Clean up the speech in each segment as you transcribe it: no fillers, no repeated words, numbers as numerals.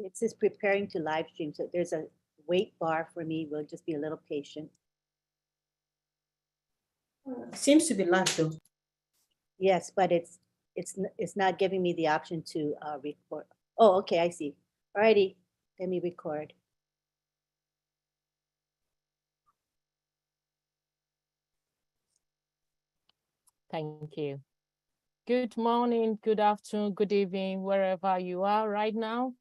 It says preparing to live stream. So there's a wait bar for me. We'll just be a little patient. Seems to be live though. Yes, but it's not giving me the option to record. Oh, okay, I see. Alrighty, let me record. Thank you. Good morning, good afternoon, good evening, wherever you are right now,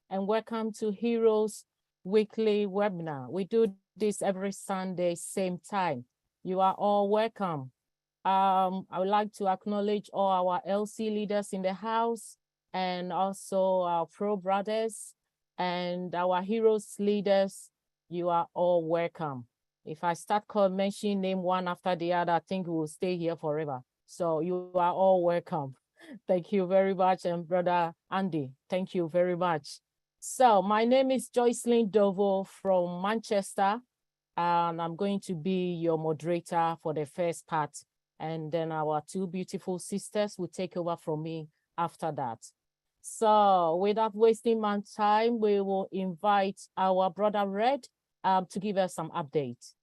and welcome to Heroes Weekly Webinar. We do this every Sunday, same time. You are all welcome. I would like to acknowledge all our LC leaders in the house, and also our pro brothers and our Heroes leaders. You are all welcome. If I start mentioning name one after the other, I think we will stay here forever. So you are all welcome. Thank you very much. And Brother Andy, thank you very much. So my name is Joycelyn Dovo from Manchester, and I'm going to be your moderator for the first part. And then our two beautiful sisters will take over from me after that. So without wasting my time, we will invite our Brother Red to give us some updates.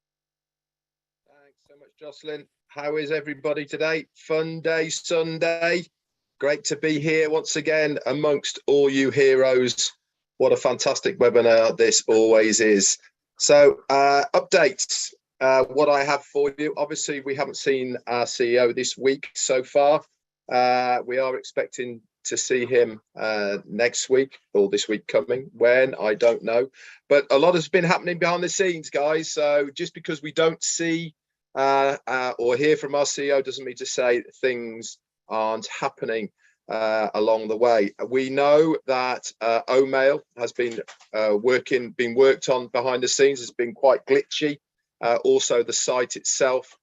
Thanks so much, Jocelyn. How is everybody today? Fun day, Sunday. Great to be here once again amongst all you heroes. What a fantastic webinar this always is. So updates, what I have for you. Obviously, we haven't seen our CEO this week so far. We are expecting to see him next week or this week coming. When, I don't know. But a lot has been happening behind the scenes, guys. So just because we don't see or hear from our CEO doesn't mean to say things aren't happening along the way. We know that Omail has been worked on behind the scenes. Has been quite glitchy. Also the site itself,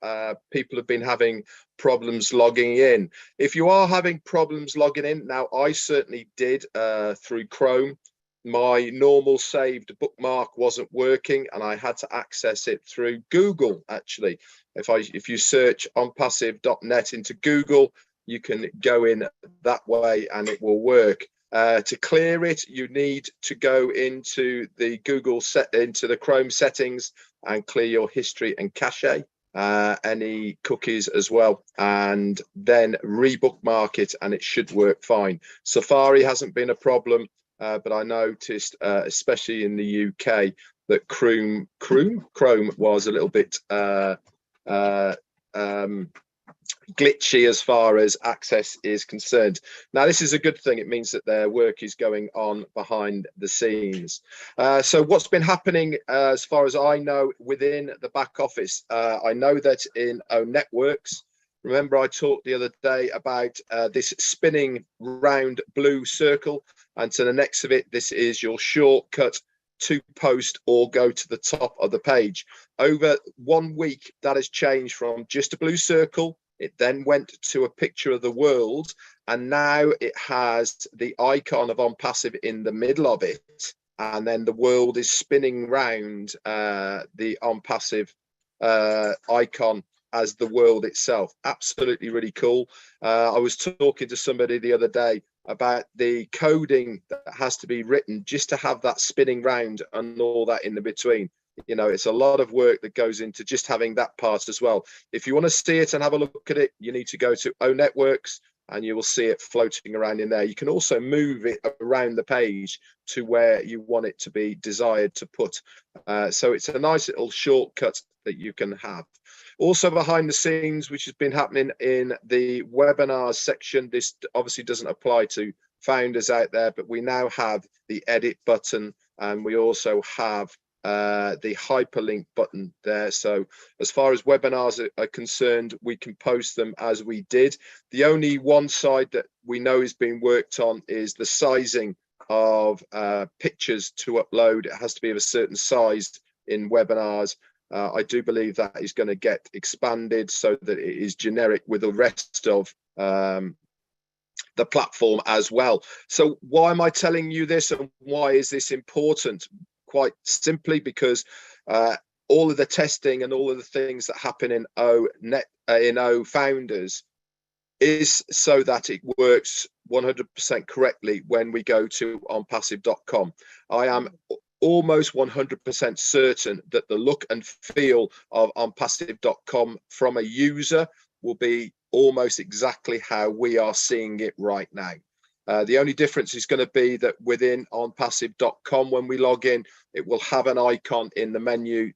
people have been having problems logging in. If you are having problems logging in, now I certainly did through Chrome. My normal saved bookmark wasn't working and I had to access it through Google. Actually, if you search onpassive.net into Google, you can go in that way and it will work. To clear it, you need to go into the into the Chrome settings and clear your history and cache, any cookies as well, and then rebookmark it and it should work fine. Safari hasn't been a problem, but I noticed, especially in the UK, that Chrome was a little bit glitchy as far as access is concerned. Now this is a good thing. It means that their work is going on behind the scenes. So what's been happening as far as I know within the back office, I know that in O Networks, remember I talked the other day about this spinning round blue circle, and to the next of it, this is your shortcut to post or go to the top of the page. Over 1 week, that has changed from just a blue circle. It then went to a picture of the world, and now it has the icon of OnPassive in the middle of it, and then the world is spinning round the OnPassive icon as the world itself. Absolutely really cool. I was talking to somebody the other day about the coding that has to be written just to have that spinning round and all that in the between. You know, it's a lot of work that goes into just having that part as well. If you want to see it and have a look at it, you need to go to O Networks and you will see it floating around in there. You can also move it around the page to where you want it to be desired to put. So it's a nice little shortcut that you can have. Also behind the scenes, which has been happening in the webinars section, this obviously doesn't apply to founders out there, but we now have the edit button, and we also have the hyperlink button there. So as far as webinars are concerned, we can post them as we did. The only one side that we know is being worked on is the sizing of pictures to upload. It has to be of a certain size in webinars. I do believe that is going to get expanded so that it is generic with the rest of the platform as well. So why am I telling you this, and why is this important? Quite simply because all of the testing and all of the things that happen in O Founders is so that it works 100% correctly when we go to onpassive.com. I am almost 100% certain that the look and feel of onpassive.com from a user will be almost exactly how we are seeing it right now. The only difference is going to be that within onpassive.com, when we log in, it will have an icon in the menu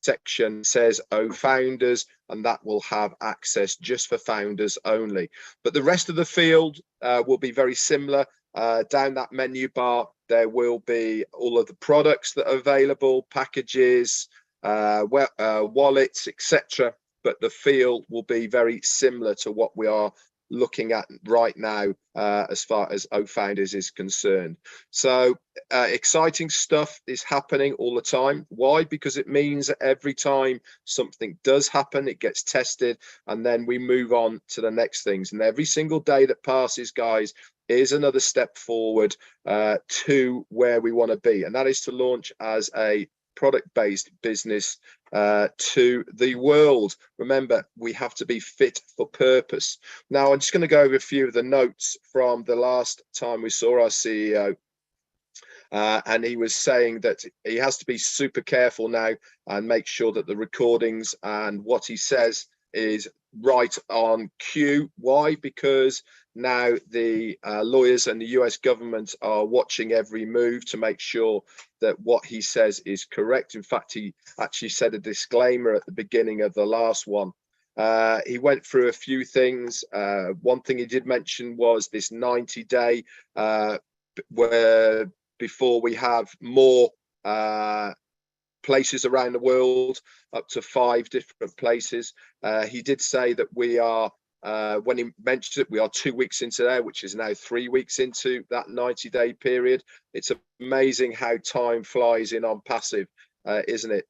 section says "Oh Founders," and that will have access just for founders only. But the rest of the field will be very similar. Down that menu bar, there will be all of the products that are available, packages, wallets, etc. But the field will be very similar to what we are looking at right now as far as Oh Founders is concerned. So exciting stuff is happening all the time. Why? Because it means that every time something does happen, it gets tested, and then we move on to the next things. And every single day that passes, guys, is another step forward to where we want to be, and that is to launch as a product-based business to the world. Remember, we have to be fit for purpose. Now, I'm just going to go over a few of the notes from the last time we saw our CEO. And he was saying that he has to be super careful now and make sure that the recordings and what he says is right on cue. Why? Because now the lawyers and the US government are watching every move to make sure that what he says is correct. In fact, he actually said a disclaimer at the beginning of the last one. He went through a few things. One thing he did mention was this 90-day where before we have more places around the world, up to 5 different places. He did say that we are, when he mentioned it, we are 2 weeks into there, which is now 3 weeks into that 90-day period. It's amazing how time flies in on passive, isn't it?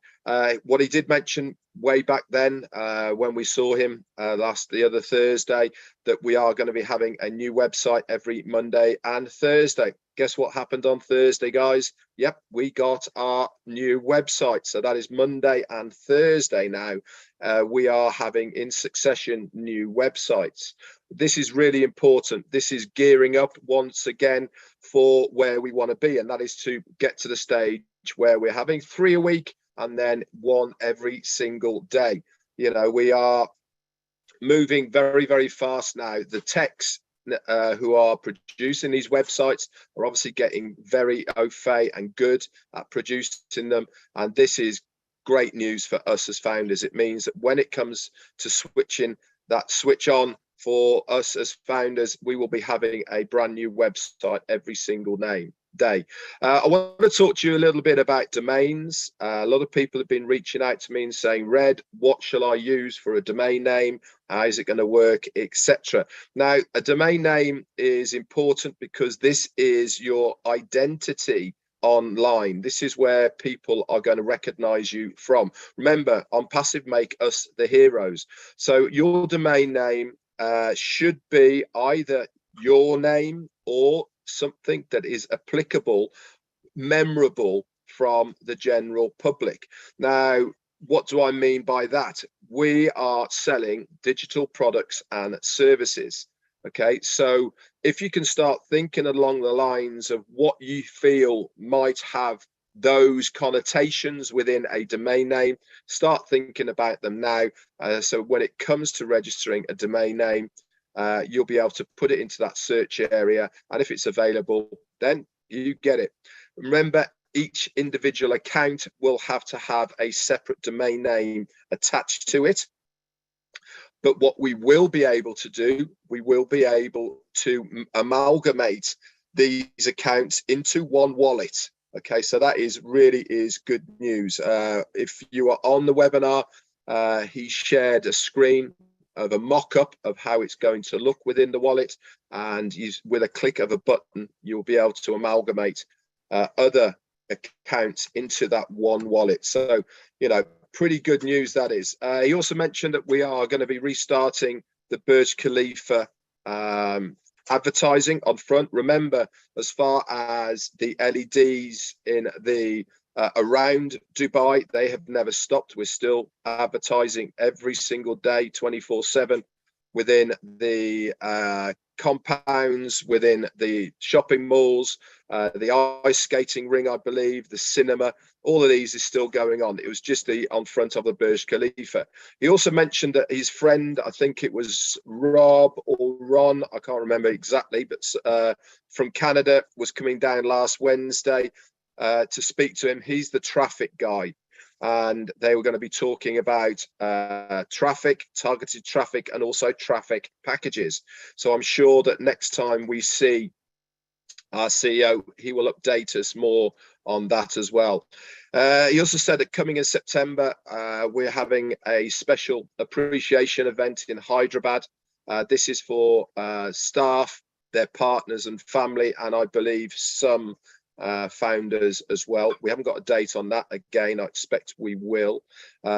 What he did mention way back then when we saw him the other Thursday, that we are going to be having a new website every Monday and Thursday. Guess what happened on Thursday, guys? Yep, we got our new website. So that is Monday and Thursday now. We are having in succession new websites. This is really important. This is gearing up once again for where we want to be, and that is to get to the stage where we're having 3 a week and then 1 every single day. You know, we are moving very, very fast now. The techs who are producing these websites are obviously getting very au fait and good at producing them, and this is great news for us as founders. It means that when it comes to switching that switch on for us as founders, we will be having a brand new website every single day. I want to talk to you a little bit about domains. A lot of people have been reaching out to me and saying, Red, what shall I use for a domain name? How is it going to work, etc. Now, a domain name is important because this is your identity online. This is where people are going to recognize you from. Remember, on Passive make us the heroes. So your domain name should be either your name or something that is applicable, memorable from the general public. Now, what do I mean by that? We are selling digital products and services. Okay, so if you can start thinking along the lines of what you feel might have those connotations within a domain name, start thinking about them now. So when it comes to registering a domain name, you'll be able to put it into that search area, and if it's available, then you get it. Remember, each individual account will have to have a separate domain name attached to it. But what we will be able to do, we will be able to amalgamate these accounts into one wallet. Okay, so that really is good news. If you are on the webinar, he shared a screen of a mock-up of how it's going to look within the wallet, and with a click of a button, you'll be able to amalgamate other accounts into that one wallet. So, you know, pretty good news that is. He also mentioned that we are going to be restarting the Burj Khalifa advertising on front. Remember, as far as the LEDs in the around Dubai, they have never stopped. We're still advertising every single day, 24/7. within the compounds, within the shopping malls, the ice skating ring, I believe, the cinema. All of these is still going on. It was just on front of the Burj Khalifa. He also mentioned that his friend, I think it was Rob or Ron, I can't remember exactly, but from Canada, was coming down last Wednesday to speak to him. He's the traffic guy. And they were going to be talking about traffic, targeted traffic, and also traffic packages. So I'm sure that next time we see our CEO, he will update us more on that as well. He also said that coming in September, we're having a special appreciation event in Hyderabad. This is for staff, their partners and family, and I believe some founders as well. We haven't got a date on that. Again, I expect we will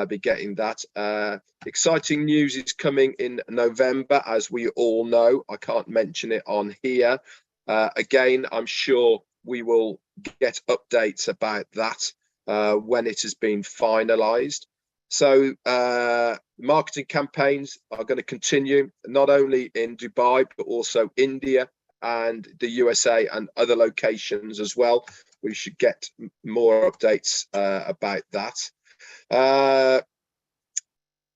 be getting that. Exciting news is coming in November, as we all know. I can't mention it on here. Again, I'm sure we will get updates about that when it has been finalized. So marketing campaigns are going to continue, not only in Dubai, but also India and the USA and other locations as well. We should get more updates about that.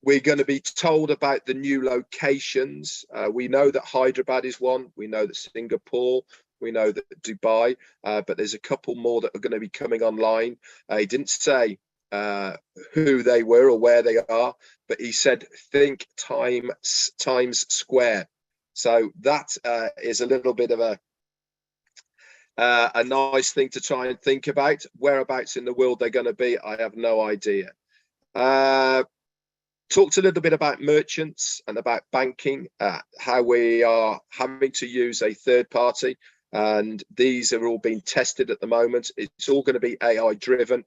We're going to be told about the new locations. We know that Hyderabad is one. We know that Singapore. We know that Dubai. But there's a couple more that are going to be coming online. He didn't say who they were or where they are, but he said think times square. So that is a little bit of a nice thing to try and think about. Whereabouts in the world they're going to be, I have no idea. Talked a little bit about merchants and about banking, how we are having to use a third party. And these are all being tested at the moment. It's all going to be AI driven.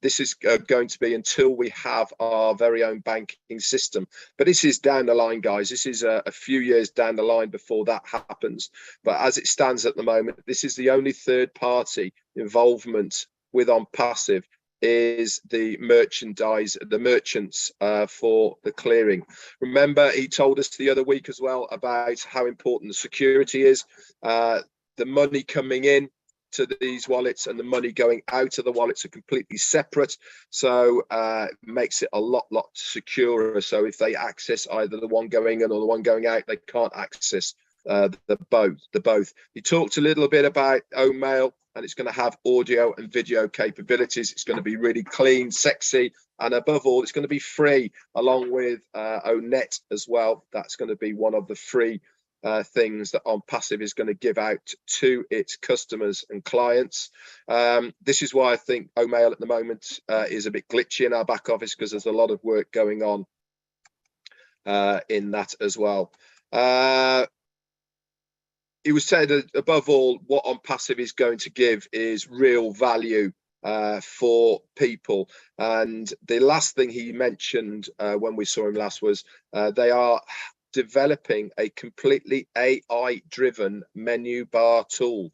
This is going to be until we have our very own banking system. But this is down the line, guys. This is a few years down the line before that happens. But as it stands at the moment, this is the only third party involvement with On Passive is the merchants for the clearing. Remember, he told us the other week as well about how important the security is, the money coming in to these wallets and the money going out of the wallets are completely separate. So it makes it a lot securer. So if they access either the one going in or the one going out, they can't access the both. He talked a little bit about Omail, and it's going to have audio and video capabilities. It's going to be really clean, sexy, and above all, it's going to be free, along with ONET as well. That's going to be one of the free things that On Passive is going to give out to its customers and clients. This is why I think Omail at the moment is a bit glitchy in our back office, because there's a lot of work going on in that as well. It was said that above all, what On Passive is going to give is real value for people. And the last thing he mentioned when we saw him last was they are developing a completely AI-driven menu bar tool.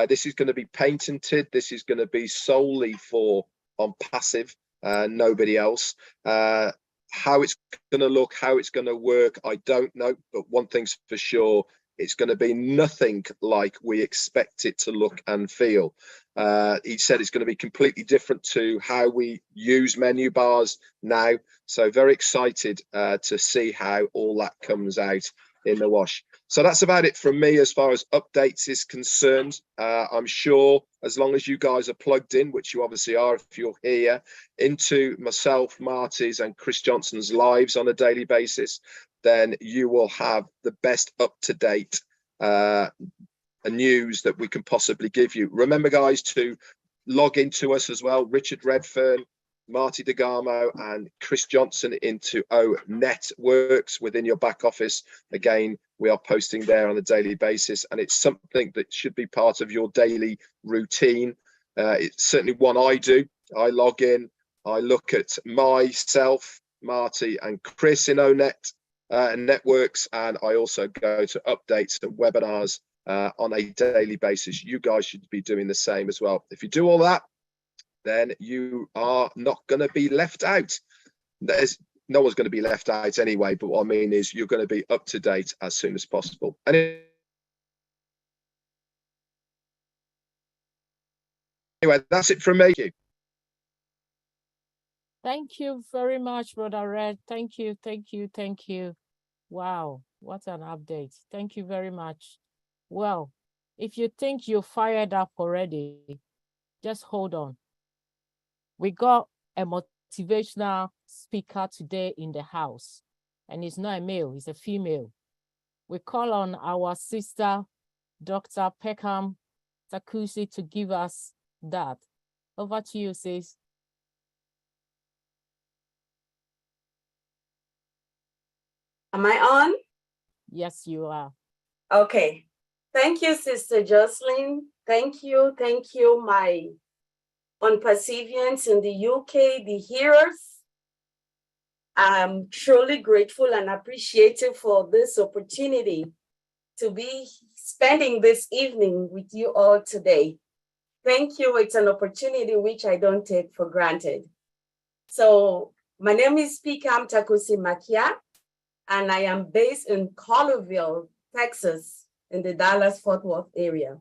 This is going to be patented. This is going to be solely for On Passive, nobody else. How it's going to look, how it's going to work, I don't know. But one thing's for sure, it's going to be nothing like we expect it to look and feel. He said it's going to be completely different to how we use menu bars now. So very excited to see how all that comes out in the wash. So that's about it from me as far as updates is concerned. I'm sure as long as you guys are plugged in, which you obviously are if you're here, into myself, Marty's and Chris Johnson's lives on a daily basis, then you will have the best up-to-date news that we can possibly give you. Remember, guys, to log into us as well. Richard Redfern, Marty DeGarmo and Chris Johnson into Networks within your back office. Again, we are posting there on a daily basis, and it's something that should be part of your daily routine. It's certainly one I do. I log in, I look at myself, Marty and Chris in Networks, and I also go to updates and webinars on a daily basis. You guys should be doing the same as well. If you do all that, then you are not going to be left out. There's no one's going to be left out anyway. But what I mean is you're going to be up to date as soon as possible. Anyway, that's it from me. Thank you very much, Brother Red. Thank you, thank you, thank you. Wow, what an update. Thank you very much. Well, if you think you're fired up already, just hold on. We got a motivational speaker today in the house, and it's not a male, it's a female. We call on our sister, Dr. Peckham Takusi, to give us that. Over to you, sis. Am I on? Yes, you are. Okay. Thank you, Sister Jocelyn. Thank you, my unperseverance in the UK, the hearers. I'm truly grateful and appreciative for this opportunity to be spending this evening with you all today. Thank you. It's an opportunity which I don't take for granted. So my name is Pikam Takusi Makia, and I am based in Colleyville, Texas, in the Dallas-Fort Worth area.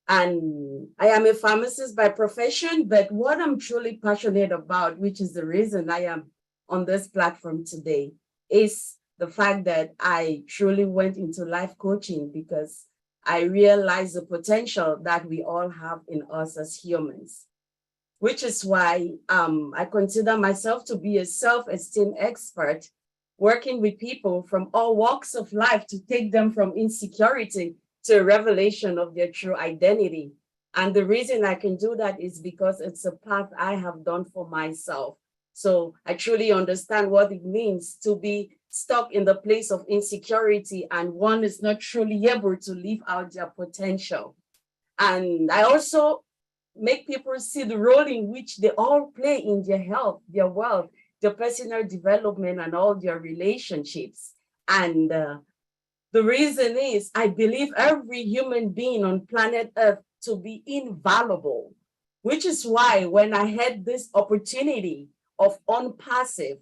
And I am a pharmacist by profession, but what I'm truly passionate about, which is the reason I am on this platform today, is the fact that I truly went into life coaching because I realized the potential that we all have in us as humans, which is why I consider myself to be a self-esteem expert, working with people from all walks of life to take them from insecurity to a revelation of their true identity. And the reason I can do that is because it's a path I have done for myself. So I truly understand what it means to be stuck in the place of insecurity and one is not truly able to live out their potential. And I also make people see the role in which they all play in their health, their wealth, their personal development, and all their relationships. And the reason is I believe every human being on planet Earth to be invaluable, which is why when I had this opportunity of Unpassive,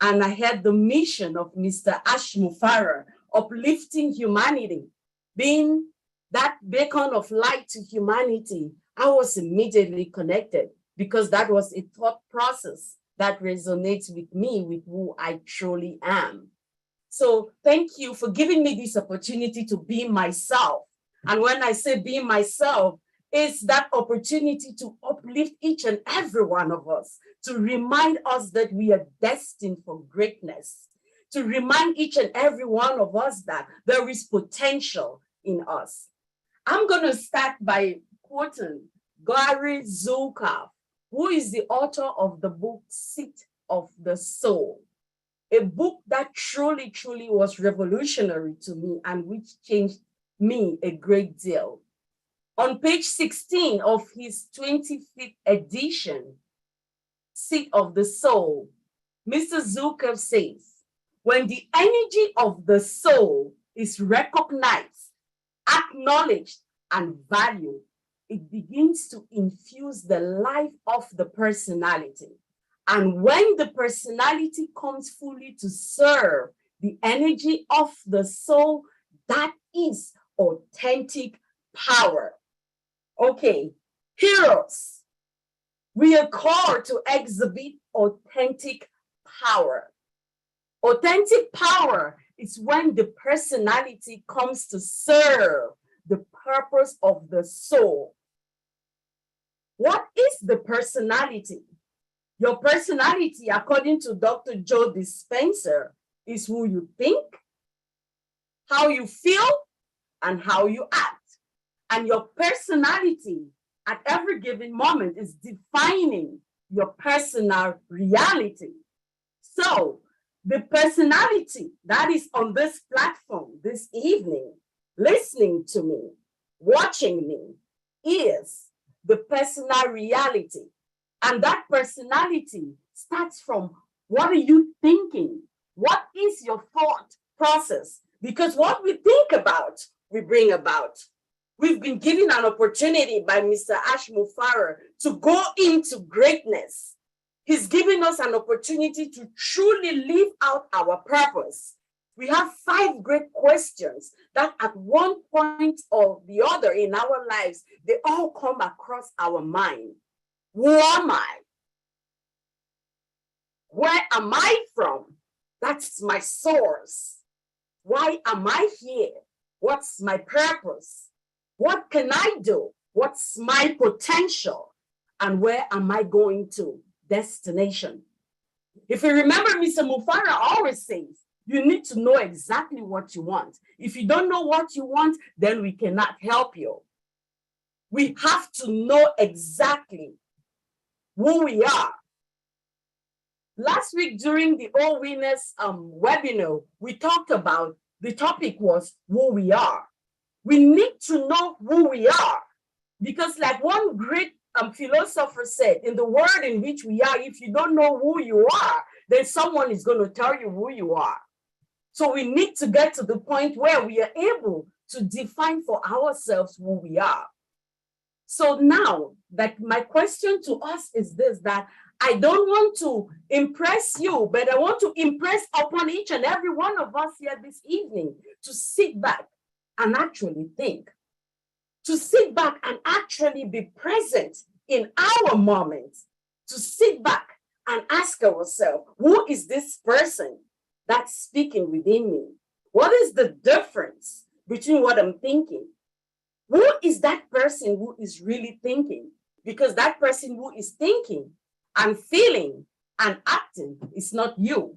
and I had the mission of Mr. Ash Mufarah, uplifting humanity, being that beacon of light to humanity, I was immediately connected because that was a thought process that resonates with me, with who I truly am. So thank you for giving me this opportunity to be myself. And when I say be myself, it's that opportunity to uplift each and every one of us, to remind us that we are destined for greatness, to remind each and every one of us that there is potential in us. I'm going to start by quoting Gary Zukav, who is the author of the book Seat of the Soul, a book that truly, truly was revolutionary to me and which changed me a great deal. On page 16 of his 25th edition, Seat of the Soul, Mr. Zukav says, when the energy of the soul is recognized, acknowledged, and valued, it begins to infuse the life of the personality. And when the personality comes fully to serve the energy of the soul, that is authentic power. Okay, heroes, we are called to exhibit authentic power. Authentic power is when the personality comes to serve the purpose of the soul. What is the personality? Your personality, according to Dr. Joe Dispenza, is who you think, how you feel, and how you act. And your personality at every given moment is defining your personal reality. So the personality that is on this platform this evening, listening to me, watching me, is the personal reality. And that personality starts from what are you thinking? What is your thought process? Because what we think about, we bring about. We've been given an opportunity by Mr. Ash Mufarah to go into greatness. He's giving us an opportunity to truly live out our purpose. We have 5 great questions that at one point or the other in our lives, they all come across our mind. Who am I? Where am I from? That's my source. Why am I here? What's my purpose? What can I do? What's my potential? And where am I going to? Destination. If you remember, Mr. Mufara always says, you need to know exactly what you want. If you don't know what you want, then we cannot help you. We have to know exactly who we are. Last week during the All Winners webinar, we talked about, the topic was who we are. We need to know who we are, because like one great philosopher said, in the world in which we are, if you don't know who you are, then someone is going to tell you who you are. So we need to get to the point where we are able to define for ourselves who we are. So now that my question to us is this, that I don't want to impress you, but I want to impress upon each and every one of us here this evening to sit back and actually think, to sit back and actually be present in our moment, to sit back and ask ourselves, who is this person that's speaking within me? What is the difference between what I'm thinking? Who is that person who is really thinking? Because that person who is thinking and feeling and acting is not you.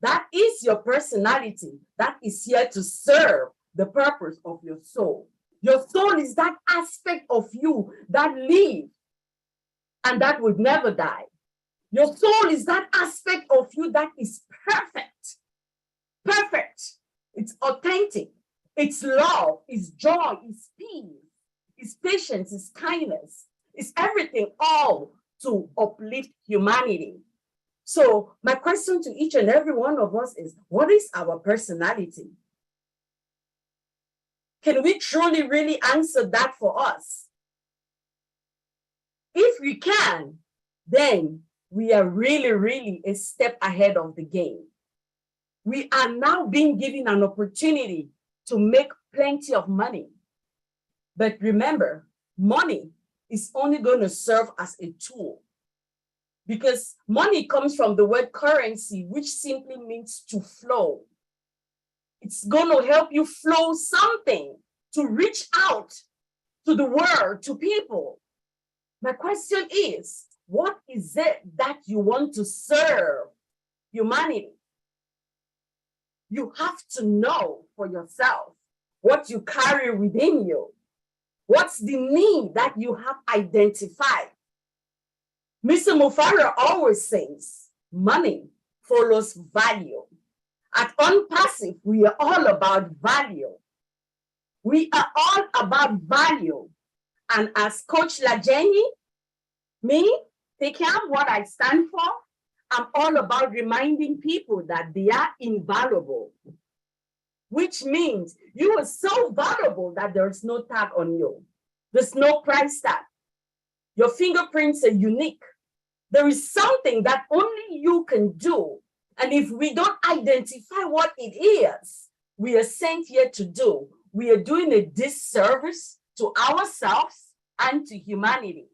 That is your personality that is here to serve the purpose of your soul. Your soul is that aspect of you that lives and that would never die. Your soul is that aspect of you that is perfect. Perfect. It's authentic. It's love, it's joy, it's peace, it's patience, it's kindness. It's everything, all to uplift humanity. So my question to each and every one of us is, what is our personality? Can we truly really answer that for us? If we can, then we are really, really a step ahead of the game. We are now being given an opportunity to make plenty of money. But remember, money is only going to serve as a tool, because money comes from the word currency, which simply means to flow. It's going to help you flow something to reach out to the world, to people. My question is, what is it that you want to serve humanity? You have to know for yourself what you carry within you. What's the need that you have identified? Mr. Mufara always says, money follows value. At Unpassive, we are all about value. We are all about value. And as Coach Lajeni, me, taking up what I stand for, I'm all about reminding people that they are invaluable, which means you are so valuable that there's no tag on you. There's no price tag. Your fingerprints are unique. There is something that only you can do. And if we don't identify what it is we are sent here to do, we are doing a disservice to ourselves and to humanity.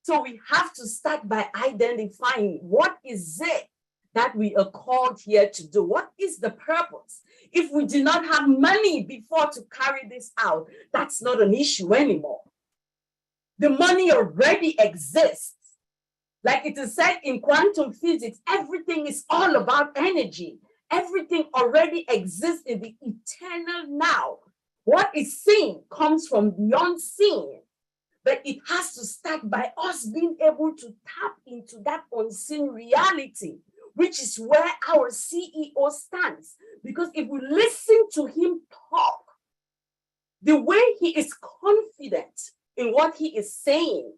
So we have to start by identifying what is it that we are called here to do. What is the purpose? If we do not have money before to carry this out, that's not an issue anymore. The money already exists. Like it is said in quantum physics, everything is all about energy. Everything already exists in the eternal now. What is seen comes from the unseen. But it has to start by us being able to tap into that unseen reality, which is where our CEO stands. Because if we listen to him talk, the way he is confident in what he is saying,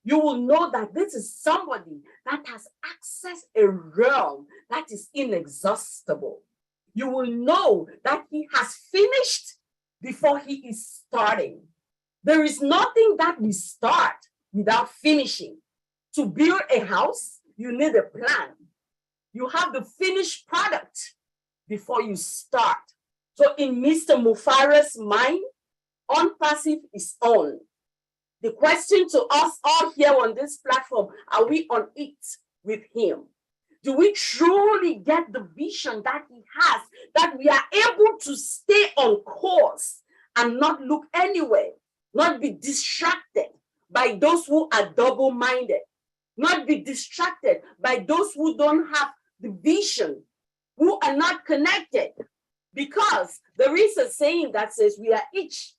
you will know that this is somebody that has accessed a realm that is inexhaustible. You will know that he has finished before he is starting. There is nothing that we start without finishing. To build a house, you need a plan. You have the finished product before you start. So in Mr. Mufara's mind, on passive is on. The question to us all here on this platform, are we on it with him? Do we truly get the vision that he has, that we are able to stay on course and not look anywhere, not be distracted by those who are double-minded, not be distracted by those who don't have the vision, who are not connected? Because there is a saying that says we are each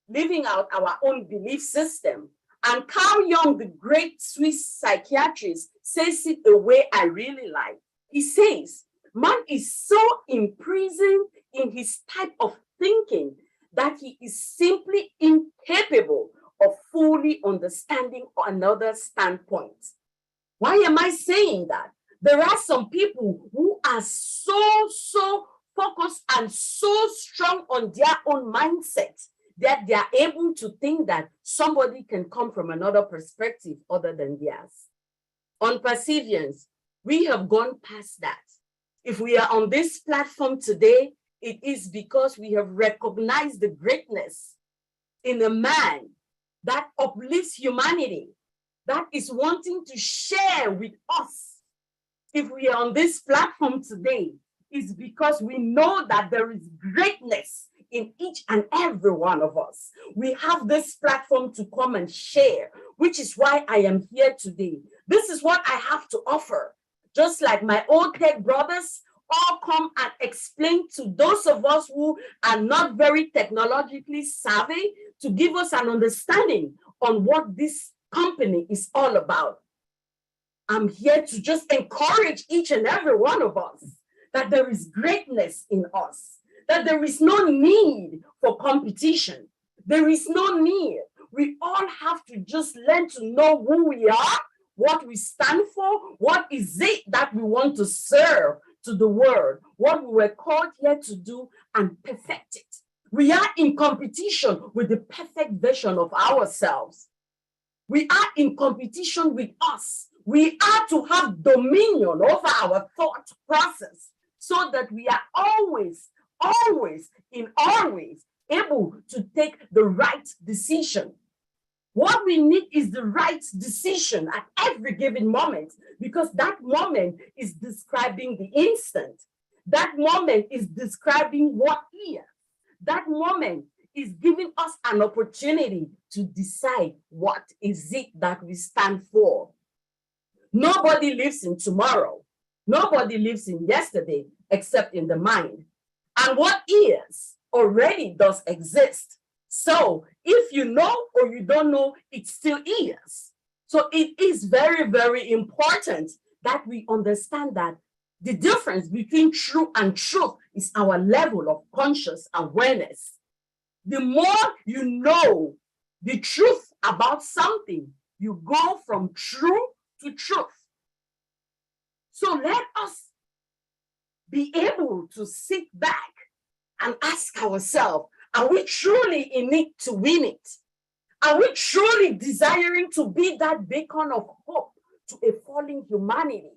living out our own belief system. And Carl Jung, the great Swiss psychiatrist, says it a way I really like. He says, man is so imprisoned in his type of thinking that he is simply incapable of fully understanding another standpoint. Why am I saying that? There are some people who are so focused and so strong on their own mindset that they are able to think that somebody can come from another perspective other than theirs. On perseverance, we have gone past that. If we are on this platform today, it is because we have recognized the greatness in a man that uplifts humanity, that is wanting to share with us. If we are on this platform today, it's because we know that there is greatness in each and every one of us. We have this platform to come and share, which is why I am here today. This is what I have to offer. Just like my old tech brothers all come and explain to those of us who are not very technologically savvy, to give us an understanding on what this company is all about. I'm here to just encourage each and every one of us that there is greatness in us, that there is no need for competition. There is no need. We all have to just learn to know who we are, what we stand for, what is it that we want to serve to the world, what we were called here to do, and perfect it. We are in competition with the perfect version of ourselves. We are in competition with us. We are to have dominion over our thought process so that we are always able to take the right decision. What we need is the right decision at every given moment, because that moment is describing the instant. That moment is describing what is. That moment is giving us an opportunity to decide what is it that we stand for. Nobody lives in tomorrow. Nobody lives in yesterday except in the mind. And what is already does exist. So if you know or you don't know, it still is. So it is very, very important that we understand that the difference between true and truth is our level of conscious awareness. The more you know the truth about something, you go from true to truth. So let us be able to sit back and ask ourselves, are we truly in it to win it? Are we truly desiring to be that beacon of hope to a falling humanity?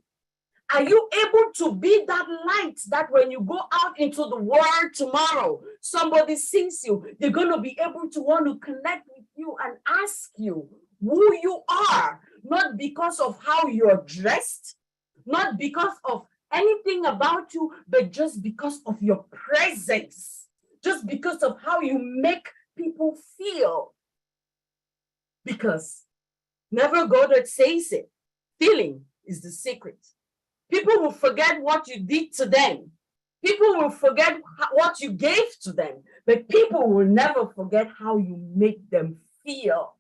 Are you able to be that light that when you go out into the world tomorrow, somebody sees you, they're going to be able to want to connect with you and ask you who you are, not because of how you're dressed, not because of anything about you, but just because of your presence, just because of how you make people feel. Because Neville Goddard says it, feeling is the secret. People will forget what you did to them. People will forget what you gave to them, but people will never forget how you make them feel.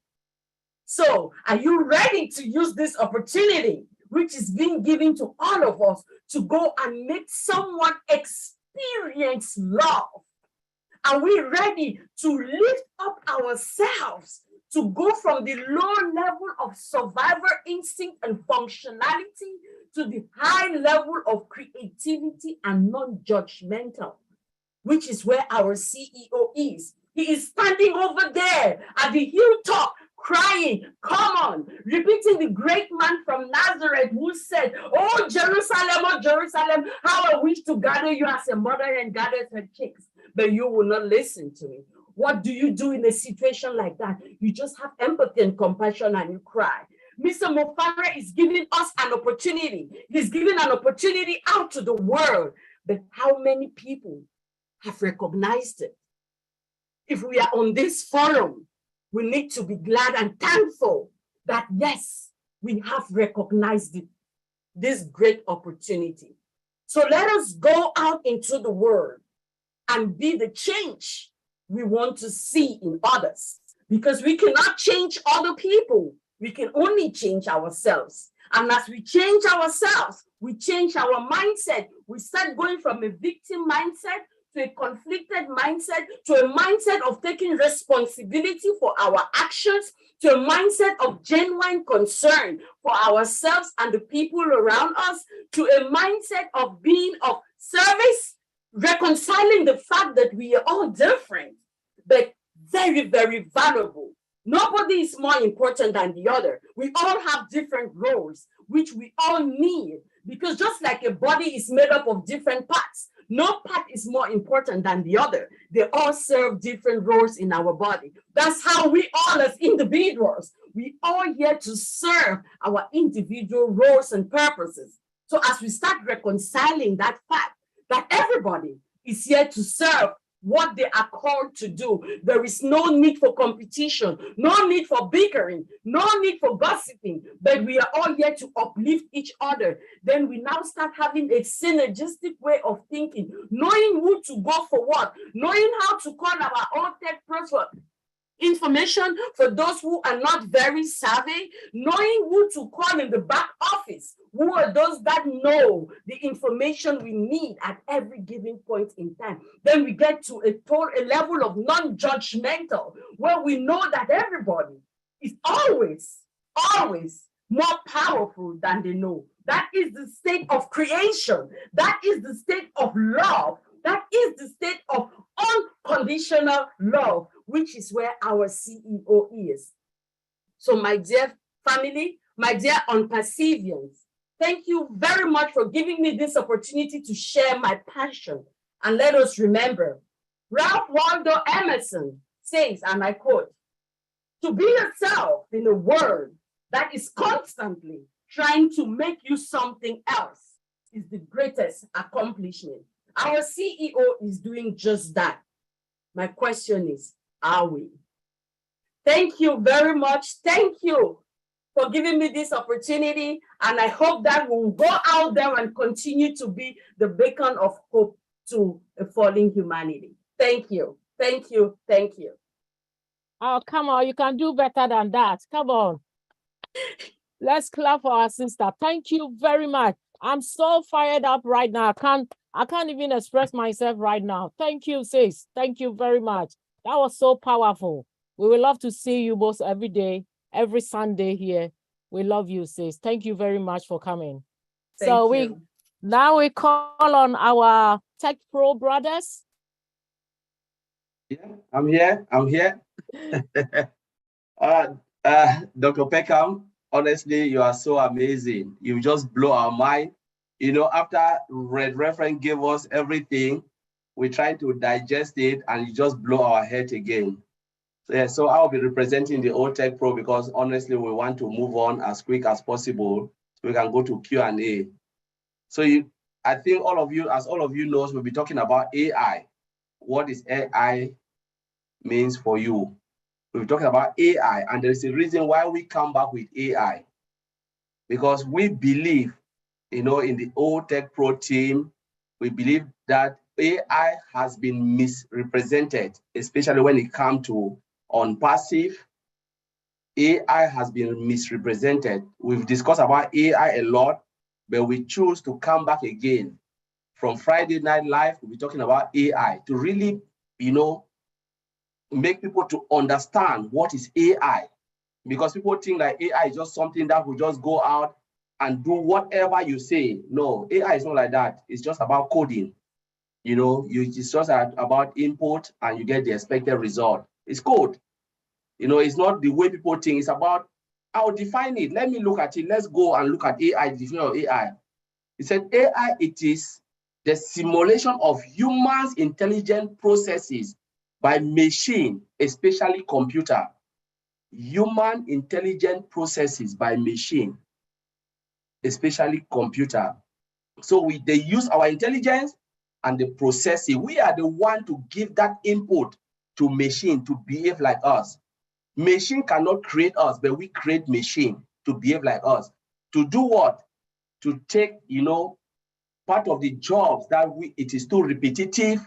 So, are you ready to use this opportunity, which is being given to all of us, to go and make someone experience love? Are we ready to lift up ourselves, to go from the low level of survivor instinct and functionality to the high level of creativity and non-judgmental, which is where our CEO is. He is standing over there at the hilltop, crying, come on, repeating the great man from Nazareth who said, oh Jerusalem, how I wish to gather you as a mother and gathers her chicks, but you will not listen to me. What do you do in a situation like that? You just have empathy and compassion and you cry. Mr. Mofara is giving us an opportunity. He's giving an opportunity out to the world. But how many people have recognized it? If we are on this forum, we need to be glad and thankful that yes, we have recognized it, this great opportunity. So let us go out into the world and be the change we want to see in others, because we cannot change other people. We can only change ourselves. And as we change ourselves, we change our mindset. We start going from a victim mindset to a conflicted mindset, to a mindset of taking responsibility for our actions, to a mindset of genuine concern for ourselves and the people around us, to a mindset of being of service, reconciling the fact that we are all different, but very, very valuable. Nobody is more important than the other. We all have different roles, which we all need, because just like a body is made up of different parts, no part is more important than the other. They all serve different roles in our body. That's how we all as individuals, we all here to serve our individual roles and purposes. So as we start reconciling that fact that everybody is here to serve what they are called to do, there is no need for competition, no need for bickering, no need for gossiping, but we are all here to uplift each other. Then we now start having a synergistic way of thinking, knowing who to go for what, knowing how to call our own tech pros for information for those who are not very savvy, knowing who to call in the back office, who are those that know the information we need at every given point in time. Then we get to a level of non-judgmental, where we know that everybody is always more powerful than they know. That is the state of creation. That is the state of love. That is the state of unconditional love, which is where our CEO is. So my dear family, my dear unpersevians, thank you very much for giving me this opportunity to share my passion. And let us remember, Ralph Waldo Emerson says, and I quote, to be yourself in a world that is constantly trying to make you something else is the greatest accomplishment. Our CEO is doing just that. My question is, are we? Thank you very much. Thank you for giving me this opportunity. And I hope that we'll go out there and continue to be the beacon of hope to a falling humanity. Thank you. Thank you. Thank you. Oh, come on, you can do better than that. Come on. Let's clap for our sister. Thank you very much. I'm so fired up right now. I can't even express myself right now. Thank you, sis. Thank you very much. That was so powerful. We would love to see you both every day, every Sunday here. We love you, sis. Thank you very much for coming. Thank you. Now we call on our Tech Pro brothers. Yeah, I'm here. Dr. Peckham, honestly, you are so amazing. You just blow our mind. You know, after Red Reference gave us everything, we try to digest it and you just blow our head again. So, yeah, so I'll be representing the Old Tech Pro because honestly, we want to move on as quick as possible so we can go to Q&A. So I think all of you know, we'll be talking about AI. What is AI means for you? We're talking about AI, and there's a reason why we come back with AI. Because we believe, you know, in the Old Tech Pro team, we believe that AI has been misrepresented, especially when it comes to on-passive. AI has been misrepresented. We've discussed about AI a lot, but we choose to come back again. From Friday Night Live, we'll be talking about AI to really, you know, make people to understand what is AI. Because people think that AI is just something that will just go out and do whatever you say. No, AI is not like that. It's just about coding. You know, it's just about input and you get the expected result. It's code. You know, it's not the way people think. It's about, I'll define it. Let me look at it. Let's go and look at AI, definition of AI. It said AI, it is the simulation of humans' intelligent processes by machine, especially computer. Human intelligent processes by machine, especially computer. So they use our intelligence and the processing. We are the one to give that input to machine to behave like us. Machine cannot create us, but we create machine to behave like us. To do what? To take, you know, part of the jobs that it is too repetitive,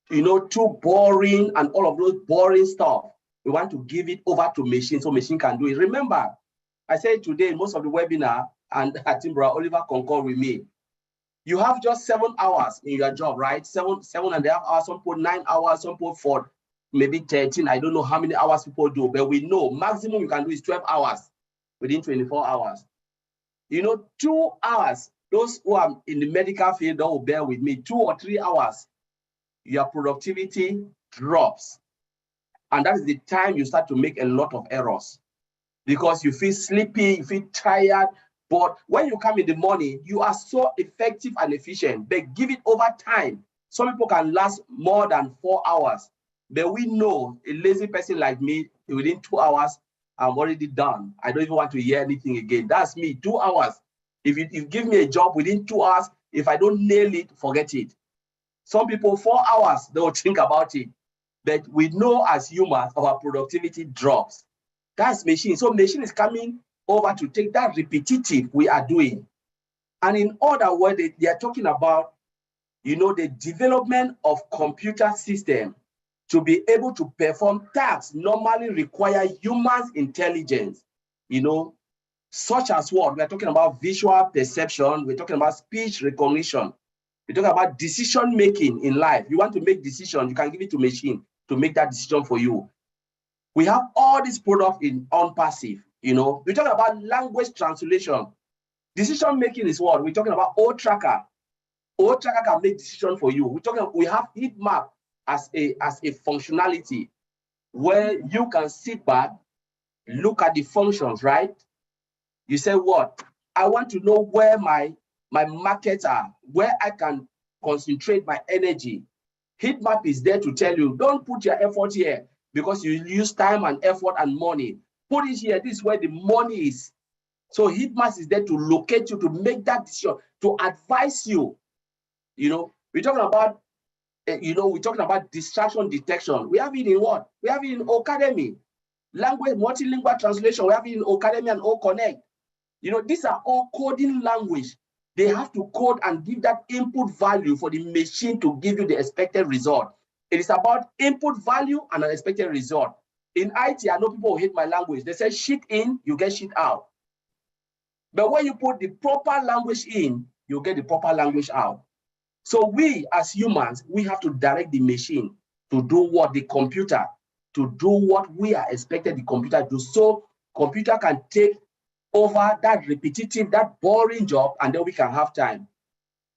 you know, too boring, and all of those boring stuff. We want to give it over to machine so machine can do it. Remember, I said today in most of the webinar, and I think Brother Oliver concur with me, you have just 7 hours in your job, right? 7.5 hours, some put 9 hours, some put 4, maybe 13. I don't know how many hours people do, but we know maximum you can do is 12 hours within 24 hours. You know, 2 hours, those who are in the medical field that will bear with me, 2 or 3 hours, your productivity drops. And that is the time you start to make a lot of errors because you feel sleepy, you feel tired. But when you come in the morning, you are so effective and efficient. But give it over time. Some people can last more than 4 hours. But we know a lazy person like me, within 2 hours, I'm already done. I don't even want to hear anything again. That's me, 2 hours. If you give me a job within 2 hours, if I don't nail it, forget it. Some people, 4 hours, they will think about it. But we know as humans, our productivity drops. That's machine. So machine is coming over to take that repetitive we are doing. And in other words, they are talking about, you know, the development of computer system to be able to perform tasks normally require humans' intelligence, you know, such as what? We're talking about visual perception, we're talking about speech recognition, we're talking about decision making in life. You want to make decisions, you can give it to machine to make that decision for you. We have all these products on passive, you know. We're talking about language translation. Decision making is what? We're talking about old tracker. Old tracker can make decision for you. We have heat map as a functionality where you can sit back, look at the functions, right? You say what? I want to know where my markets are, where I can concentrate my energy. Heat map is there to tell you, don't put your effort here because you use time and effort and money. Put it here, this is where the money is. So heat map is there to locate you, to make that decision, to advise you. You know, we're talking about, we're talking about distraction detection. We have it in what? We have it in Academy. Language, multilingual translation, we have it in Academy and O-Connect. You know, these are all coding language. They have to code and give that input value for the machine to give you the expected result. It is about input value and an expected result. In IT, I know people who hate my language. They say shit in, you get shit out. But when you put the proper language in, you get the proper language out. So we as humans, we have to direct the machine to do what? The computer, to do what we are expected the computer to do. So computer can take over that repetitive, that boring job, and then we can have time.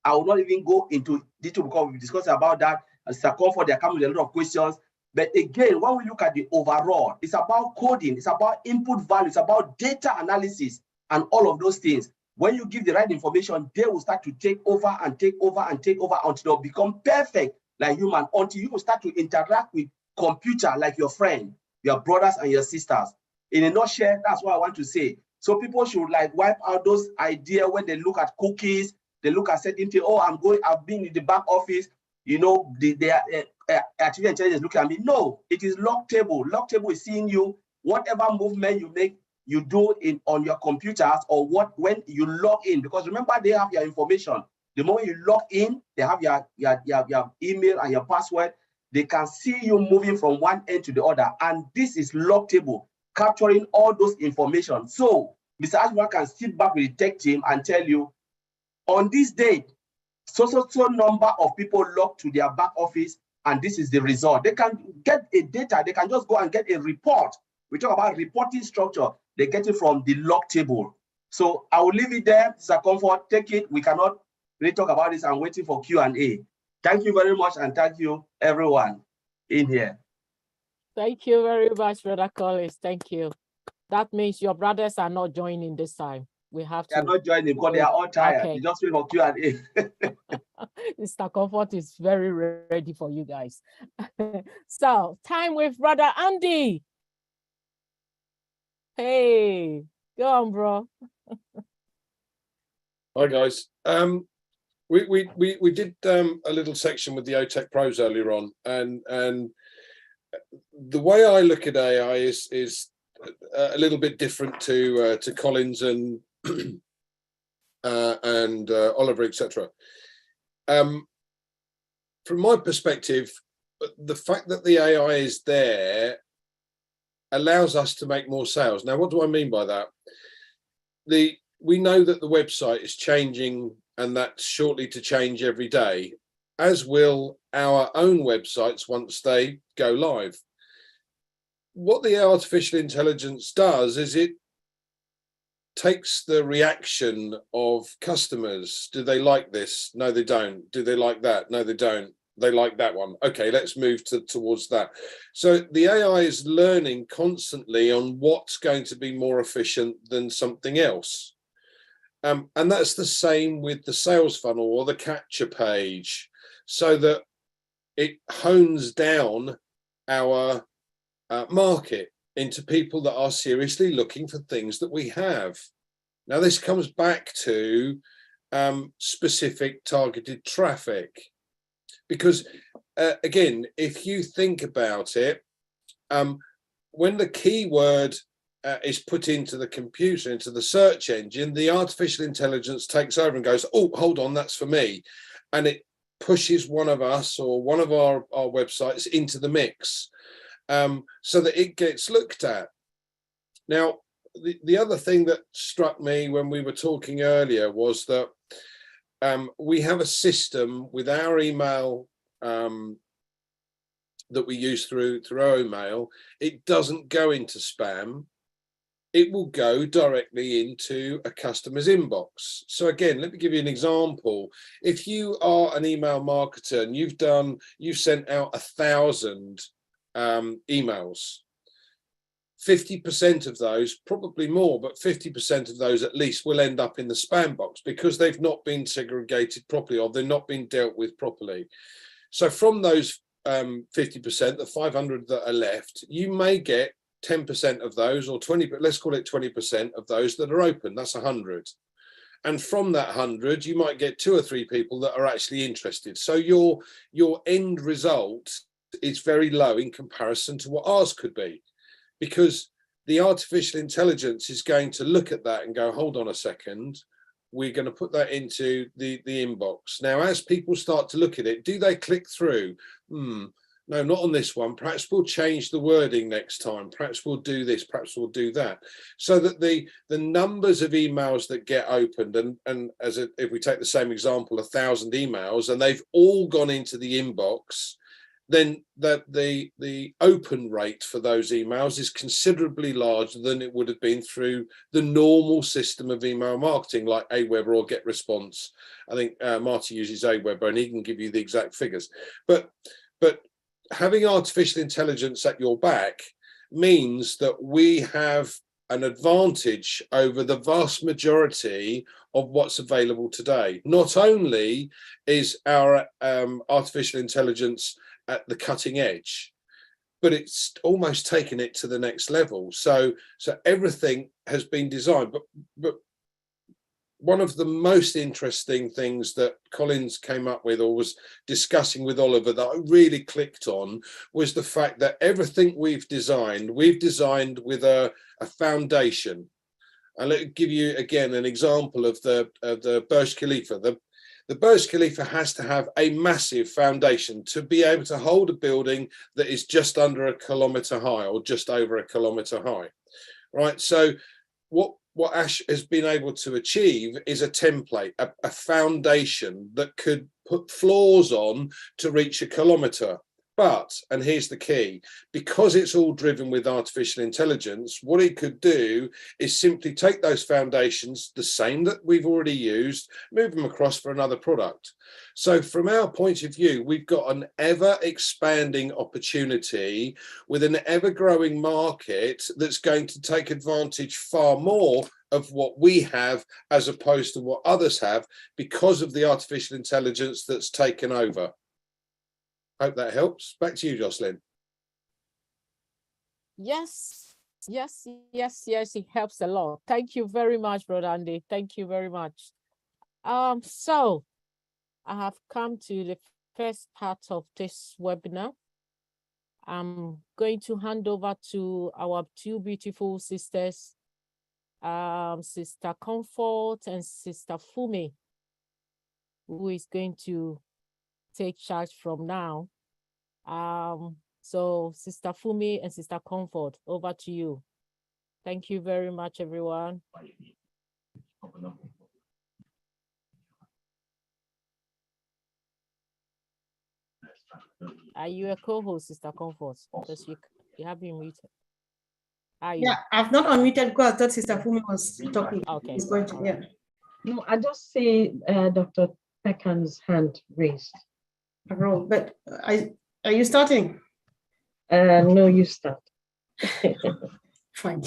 I will not even go into detail because we discussed about that. Mr. Comfort, they're coming with a lot of questions. But again, when we look at the overall, it's about coding, it's about input value, it's about data analysis and all of those things. When you give the right information, they will start to take over and take over and take over until they'll become perfect like human, until you will start to interact with computer like your friend, your brothers and your sisters. In a nutshell, that's what I want to say. So people should like wipe out those ideas when they look at cookies, they look at certain things. Oh, I've been in the back office, you know, artificial intelligence looking at me. No, it is log table. Log table is seeing you, whatever movement you make, you do on your computers or when you log in, because remember they have your information. The moment you log in, they have your email and your password. They can see you moving from one end to the other. And this is log table, capturing all those information. So Mr. Ashman can sit back with the tech team and tell you, on this date, so number of people logged to their back office, and this is the result. They can get a data, they can just go and get a report. We talk about reporting structure, they get it from the log table. So I will leave it there, Mr. Comfort, take it. We cannot really talk about this. I'm waiting for Q&A. Thank you very much, and thank you everyone in here. Thank you very much, Brother Collins. Thank you. That means your brothers are not joining this time. We have They are to. not joining because they are all tired. Okay. They just wait for Q&A. Mr. Comfort is very ready for you guys. So, time with Brother Andy. Hey, go on, bro. Hi guys. We did a little section with the OTech pros earlier on, and the way I look at AI is a little bit different to Collins and Oliver, etc. From my perspective, the fact that the AI is there allows us to make more sales. Now, what do I mean by that? We know that the website is changing, and that's shortly to change every day, as will our own websites once they go live. What the artificial intelligence does is it takes the reaction of customers. Do they like this? No, they don't. Do they like that? No, they don't. They like that one. Okay, let's move towards that. So the AI is learning constantly on what's going to be more efficient than something else. And that's the same with the sales funnel or the capture page, so that it hones down our market into people that are seriously looking for things that we have. Now, this comes back to specific targeted traffic, because again, if you think about it, when the keyword is put into the computer, into the search engine, the artificial intelligence takes over and goes, oh, hold on, that's for me. And it pushes one of us or one of our websites into the mix, so that it gets looked at. Now, the other thing that struck me when we were talking earlier was that we have a system with our email that we use through our email. It doesn't go into spam. It will go directly into a customer's inbox. So again, let me give you an example. If you are an email marketer and you've sent out 1,000 emails, 50% of those, probably more, but 50% of those at least will end up in the spam box because they've not been segregated properly or they're not being dealt with properly. So from those 50%, the 500 that are left, you may get 10% of those, or 20, but let's call it 20% of those that are open. That's 100. And from that 100, you might get 2 or 3 people that are actually interested. So your end result is very low in comparison to what ours could be, because the artificial intelligence is going to look at that and go, hold on a second, we're going to put that into the inbox. Now, as people start to look at it, do they click through? No, not on this one. Perhaps we'll change the wording next time. Perhaps we'll do this. Perhaps we'll do that. So that the numbers of emails that get opened, and if we take the same example, 1,000 emails, and they've all gone into the inbox, then the open rate for those emails is considerably larger than it would have been through the normal system of email marketing, like Aweber or GetResponse. I think Marty uses Aweber, and he can give you the exact figures. But having artificial intelligence at your back means that we have an advantage over the vast majority of what's available today. Not only is our artificial intelligence at the cutting edge, but it's almost taken it to the next level. So everything has been designed. But one of the most interesting things that Collins came up with or was discussing with Oliver that I really clicked on was the fact that everything we've designed with a foundation. And let me give you again an example of the Burj Khalifa. The Burj Khalifa has to have a massive foundation to be able to hold a building that is just under 1 kilometre high or just over 1 kilometre high, right? So what Ash has been able to achieve is a template, a foundation that could put floors on to reach 1 kilometre. But, and here's the key, because it's all driven with artificial intelligence, what it could do is simply take those foundations, the same that we've already used, move them across for another product. So from our point of view, we've got an ever expanding opportunity with an ever growing market that's going to take advantage far more of what we have as opposed to what others have because of the artificial intelligence that's taken over. Hope that helps. Back to you, Jocelyn. Yes, yes, yes, yes, it helps a lot. Thank you very much, Brother Andy. Thank you very much. So I have come to the first part of this webinar. I'm going to hand over to our two beautiful sisters, Sister Comfort and Sister Fumi, who is going to take charge from now. So Sister Fumi and Sister Comfort, over to you. Thank you very much, everyone. Are you a co-host, Sister Comfort? Because you have been muted. Are you? Yeah, I've not unmuted because I thought Sister Fumi was talking. Okay. He's going to, yeah. No, I just see Dr. Pekan's hand raised. But are you starting? No, you start. Fine.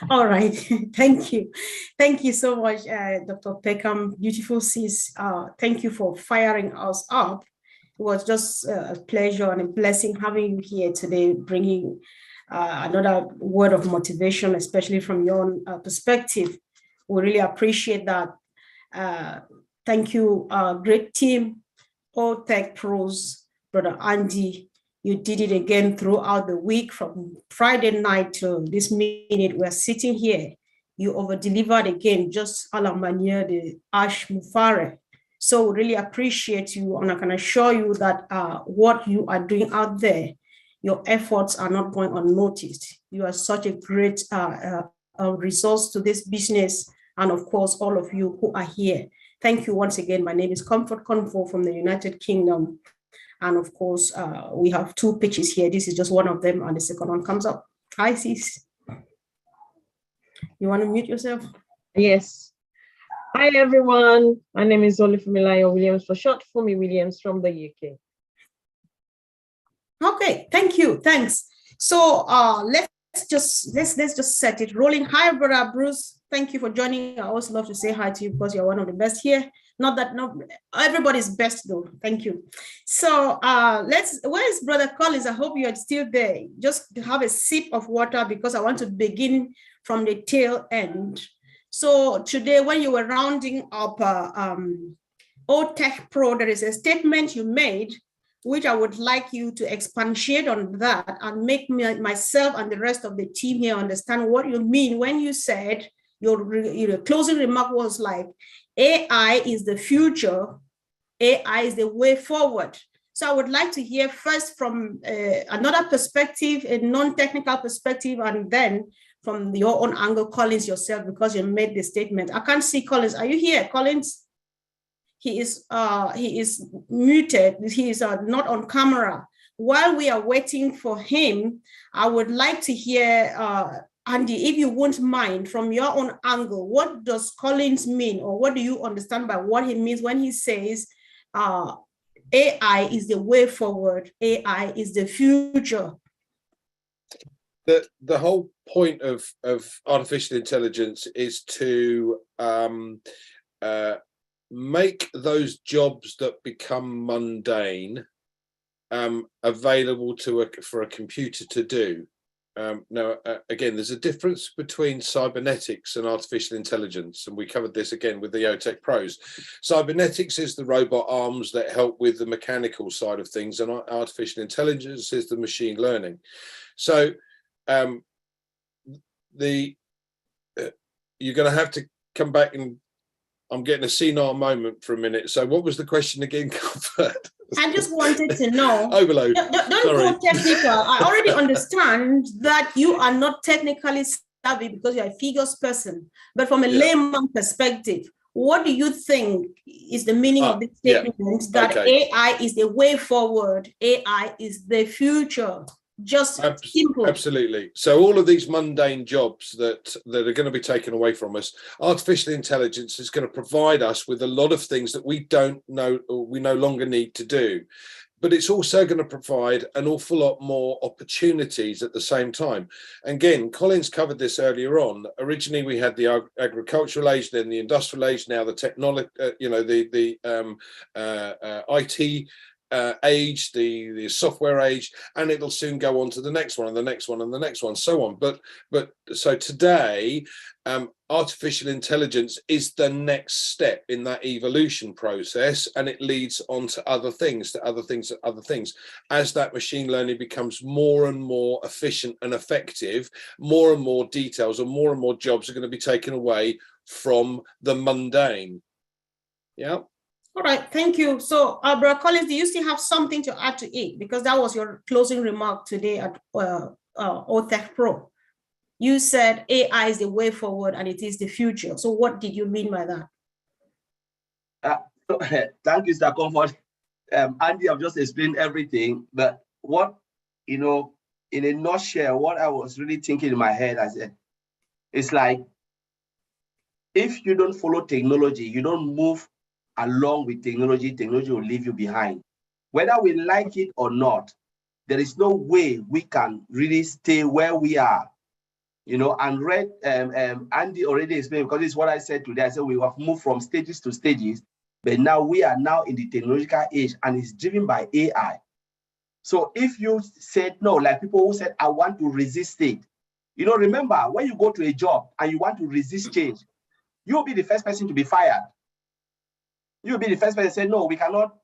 All right. Thank you. Thank you so much, Dr. Peckham. Beautiful sis. Thank you for firing us up. It was just a pleasure and a blessing having you here today, bringing another word of motivation, especially from your own perspective. We really appreciate that. Thank you, great team, all Tech Pros, Brother Andy. You did it again throughout the week from Friday night to this minute. We're sitting here. You over-delivered again, just a la manière de Ash Mufare. So we really appreciate you, and I can assure you that what you are doing out there, your efforts are not going unnoticed. You are such a great resource to this business, and of course, all of you who are here. Thank you once again. My name is Comfort Confor from the United Kingdom. And of course, we have two pitches here. This is just one of them, and the second one comes up. Hi, sis. You want to mute yourself? Yes. Hi, everyone. My name is Olufemilayo Williams, for short, Fumi Williams from the UK. Okay, thank you. Thanks. So let's just set it rolling. Hi, Brother Bruce. Thank you for joining. I always love to say hi to you because you're one of the best here. Not that everybody's best though. Thank you. So where is Brother Collins? I hope you are still there. Just have a sip of water because I want to begin from the tail end. So today, when you were rounding up Old Tech Pro, there is a statement you made, which I would like you to expatiate on that and make myself and the rest of the team here understand what you mean when you said your closing remark was like, AI is the future, AI is the way forward. So I would like to hear first from another perspective, a non-technical perspective, and then from your own angle, Collins, yourself, because you made the statement. I can't see Collins. Are you here, Collins? He is muted. He is not on camera. While we are waiting for him, I would like to hear, Andy, if you won't mind, from your own angle, what does Collins mean, or what do you understand by what he means when he says AI is the way forward, AI is the future? The whole point of artificial intelligence is to make those jobs that become mundane available for a computer to do. Now, again, there's a difference between cybernetics and artificial intelligence, and we covered this again with the OTech Pros. Cybernetics is the robot arms that help with the mechanical side of things, and artificial intelligence is the machine learning. So you're going to have to come back, and I'm getting a senile moment for a minute. So what was the question again, Comfort? I just wanted to know. Overload. Don't go technical. I already understand that you are not technically savvy because you're a figures person. But from a layman perspective, what do you think is the meaning of this Yeah, statement that okay. AI is the way forward, AI is the future? Just simple. Absolutely. So all of these mundane jobs that are going to be taken away from us, artificial intelligence is going to provide us with a lot of things that we don't know, or we no longer need to do. But it's also going to provide an awful lot more opportunities at the same time. Again, Colin's covered this earlier on. Originally, we had the agricultural age, then the industrial age, now the technology, IT age, the software age, and it'll soon go on to the next one and the next one and the next one, so on. But so today, artificial intelligence is the next step in that evolution process, and it leads on to other things, to other things, to other things. As that machine learning becomes more and more efficient and effective, more and more details or more and more jobs are going to be taken away from the mundane. Yeah. All right, thank you. So, Brother Collins, do you still have something to add to it? Because that was your closing remark today at OTech Pro. You said AI is the way forward and it is the future. So what did you mean by that? Thank you, Mr. Comfort. Andy, I've just explained everything, but what, in a nutshell, what I was really thinking in my head, I said, it's like, if you don't follow technology, you don't move along with technology, technology will leave you behind. Whether we like it or not, there is no way we can really stay where we are. And Andy already explained, because this is what I said today. I said we have moved from stages to stages, but now we are now in the technological age, and it's driven by AI. So if you said no, like people who said, I want to resist it, remember, when you go to a job and you want to resist change, you'll be the first person to be fired. You'll be the first person to say, no, we cannot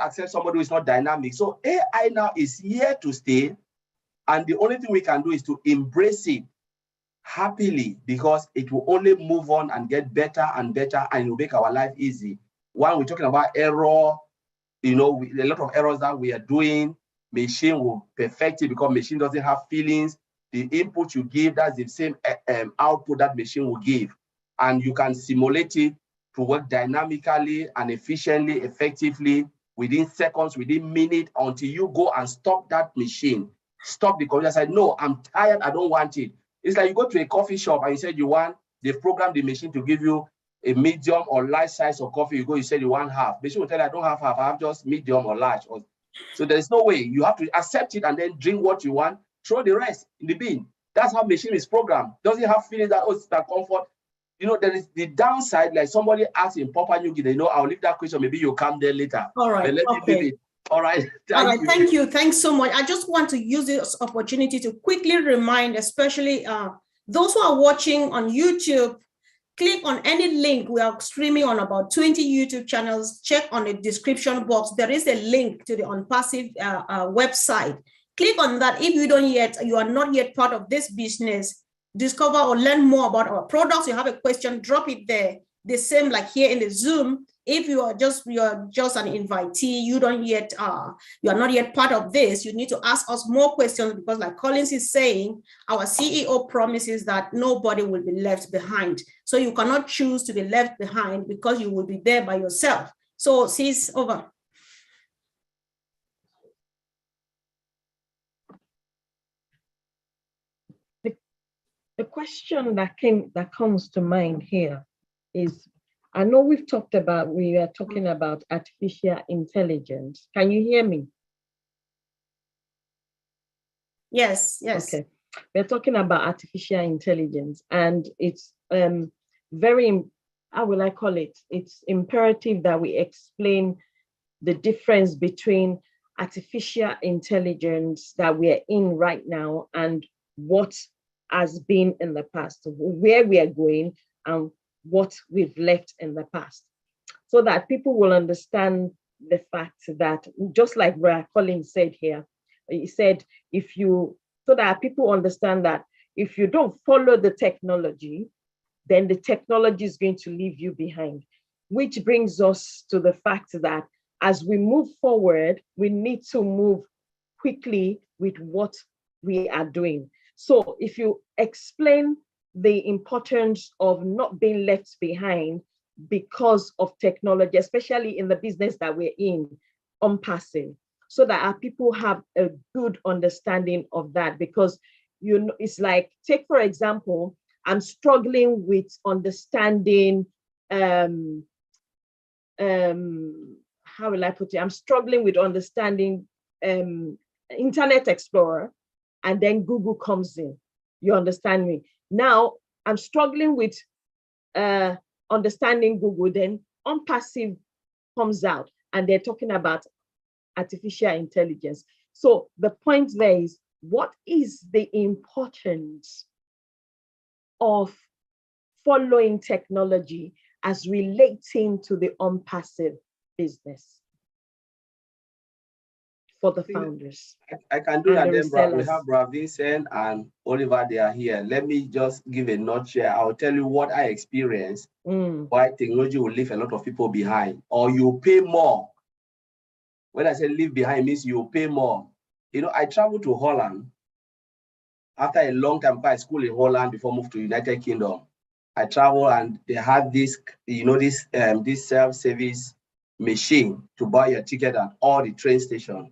accept somebody who is not dynamic. So AI now is here to stay, and the only thing we can do is to embrace it happily, because it will only move on and get better and better, and it will make our life easy. When we're talking about error, a lot of errors that we are doing, machine will perfect it, because machine doesn't have feelings. The input you give, that's the same output that machine will give, and you can simulate it to work dynamically and efficiently, effectively, within seconds, within minutes, until you go and stop that machine. Stop the computer, say, no, I'm tired, I don't want it. It's like you go to a coffee shop and you said they've programmed the machine to give you a medium or large size of coffee. You go, you said you want half. Machine will tell you, I don't have half, I have just medium or large. So there's no way. You have to accept it and then drink what you want, throw the rest in the bin. That's how machine is programmed. Doesn't have feeling that, it's that comfort. There is the downside, like somebody asked in Papua New Guinea, I'll leave that question, maybe you'll come there later. All right, But let me leave it. All right. Thank you. Thanks so much. I just want to use this opportunity to quickly remind, especially those who are watching on YouTube, click on any link. We are streaming on about 20 YouTube channels. Check on the description box. There is a link to the OnPassive website. Click on that. If you are not yet part of this business, discover or learn more about our products. You have a question, drop it there. The same like here in the Zoom. If you are just an invitee, you are not yet part of this, you need to ask us more questions, because like Collins is saying, our CEO promises that nobody will be left behind. So you cannot choose to be left behind, because you will be there by yourself. So sis, over. The question that comes to mind here is, I know we are talking about artificial intelligence. Can you hear me? Yes. Okay. We're talking about artificial intelligence, and it's very, how will I call it? It's imperative that we explain the difference between artificial intelligence that we are in right now and what has been in the past, where we are going and what we've left in the past, so that people will understand the fact that, just like Brother Collins said here, he said, so that people understand that if you don't follow the technology, then the technology is going to leave you behind, which brings us to the fact that as we move forward, we need to move quickly with what we are doing. So if you explain the importance of not being left behind, because of technology, especially in the business that we're in, on passive, so that our people have a good understanding of that. Because you know, it's like, take for example, I'm struggling with understanding how will I put it? I'm struggling with understanding Internet Explorer, and then Google comes in. You understand me? Now I'm struggling with understanding Google, then OnPassive comes out and they're talking about artificial intelligence. So the point there is, what is the importance of following technology as relating to the OnPassive business for the founders? I can do that. And the Then we resellers. have Brad Vincent and Oliver, they are here. Let me just give a nutshell. I'll tell you what I experienced, why technology will leave a lot of people behind, or you pay more. When I say leave behind, it means you pay more. You know, I traveled to Holland after a long time. I school in Holland before I moved to United Kingdom. I traveled and they had this, you know, this self-service machine to buy your ticket at all the train stations.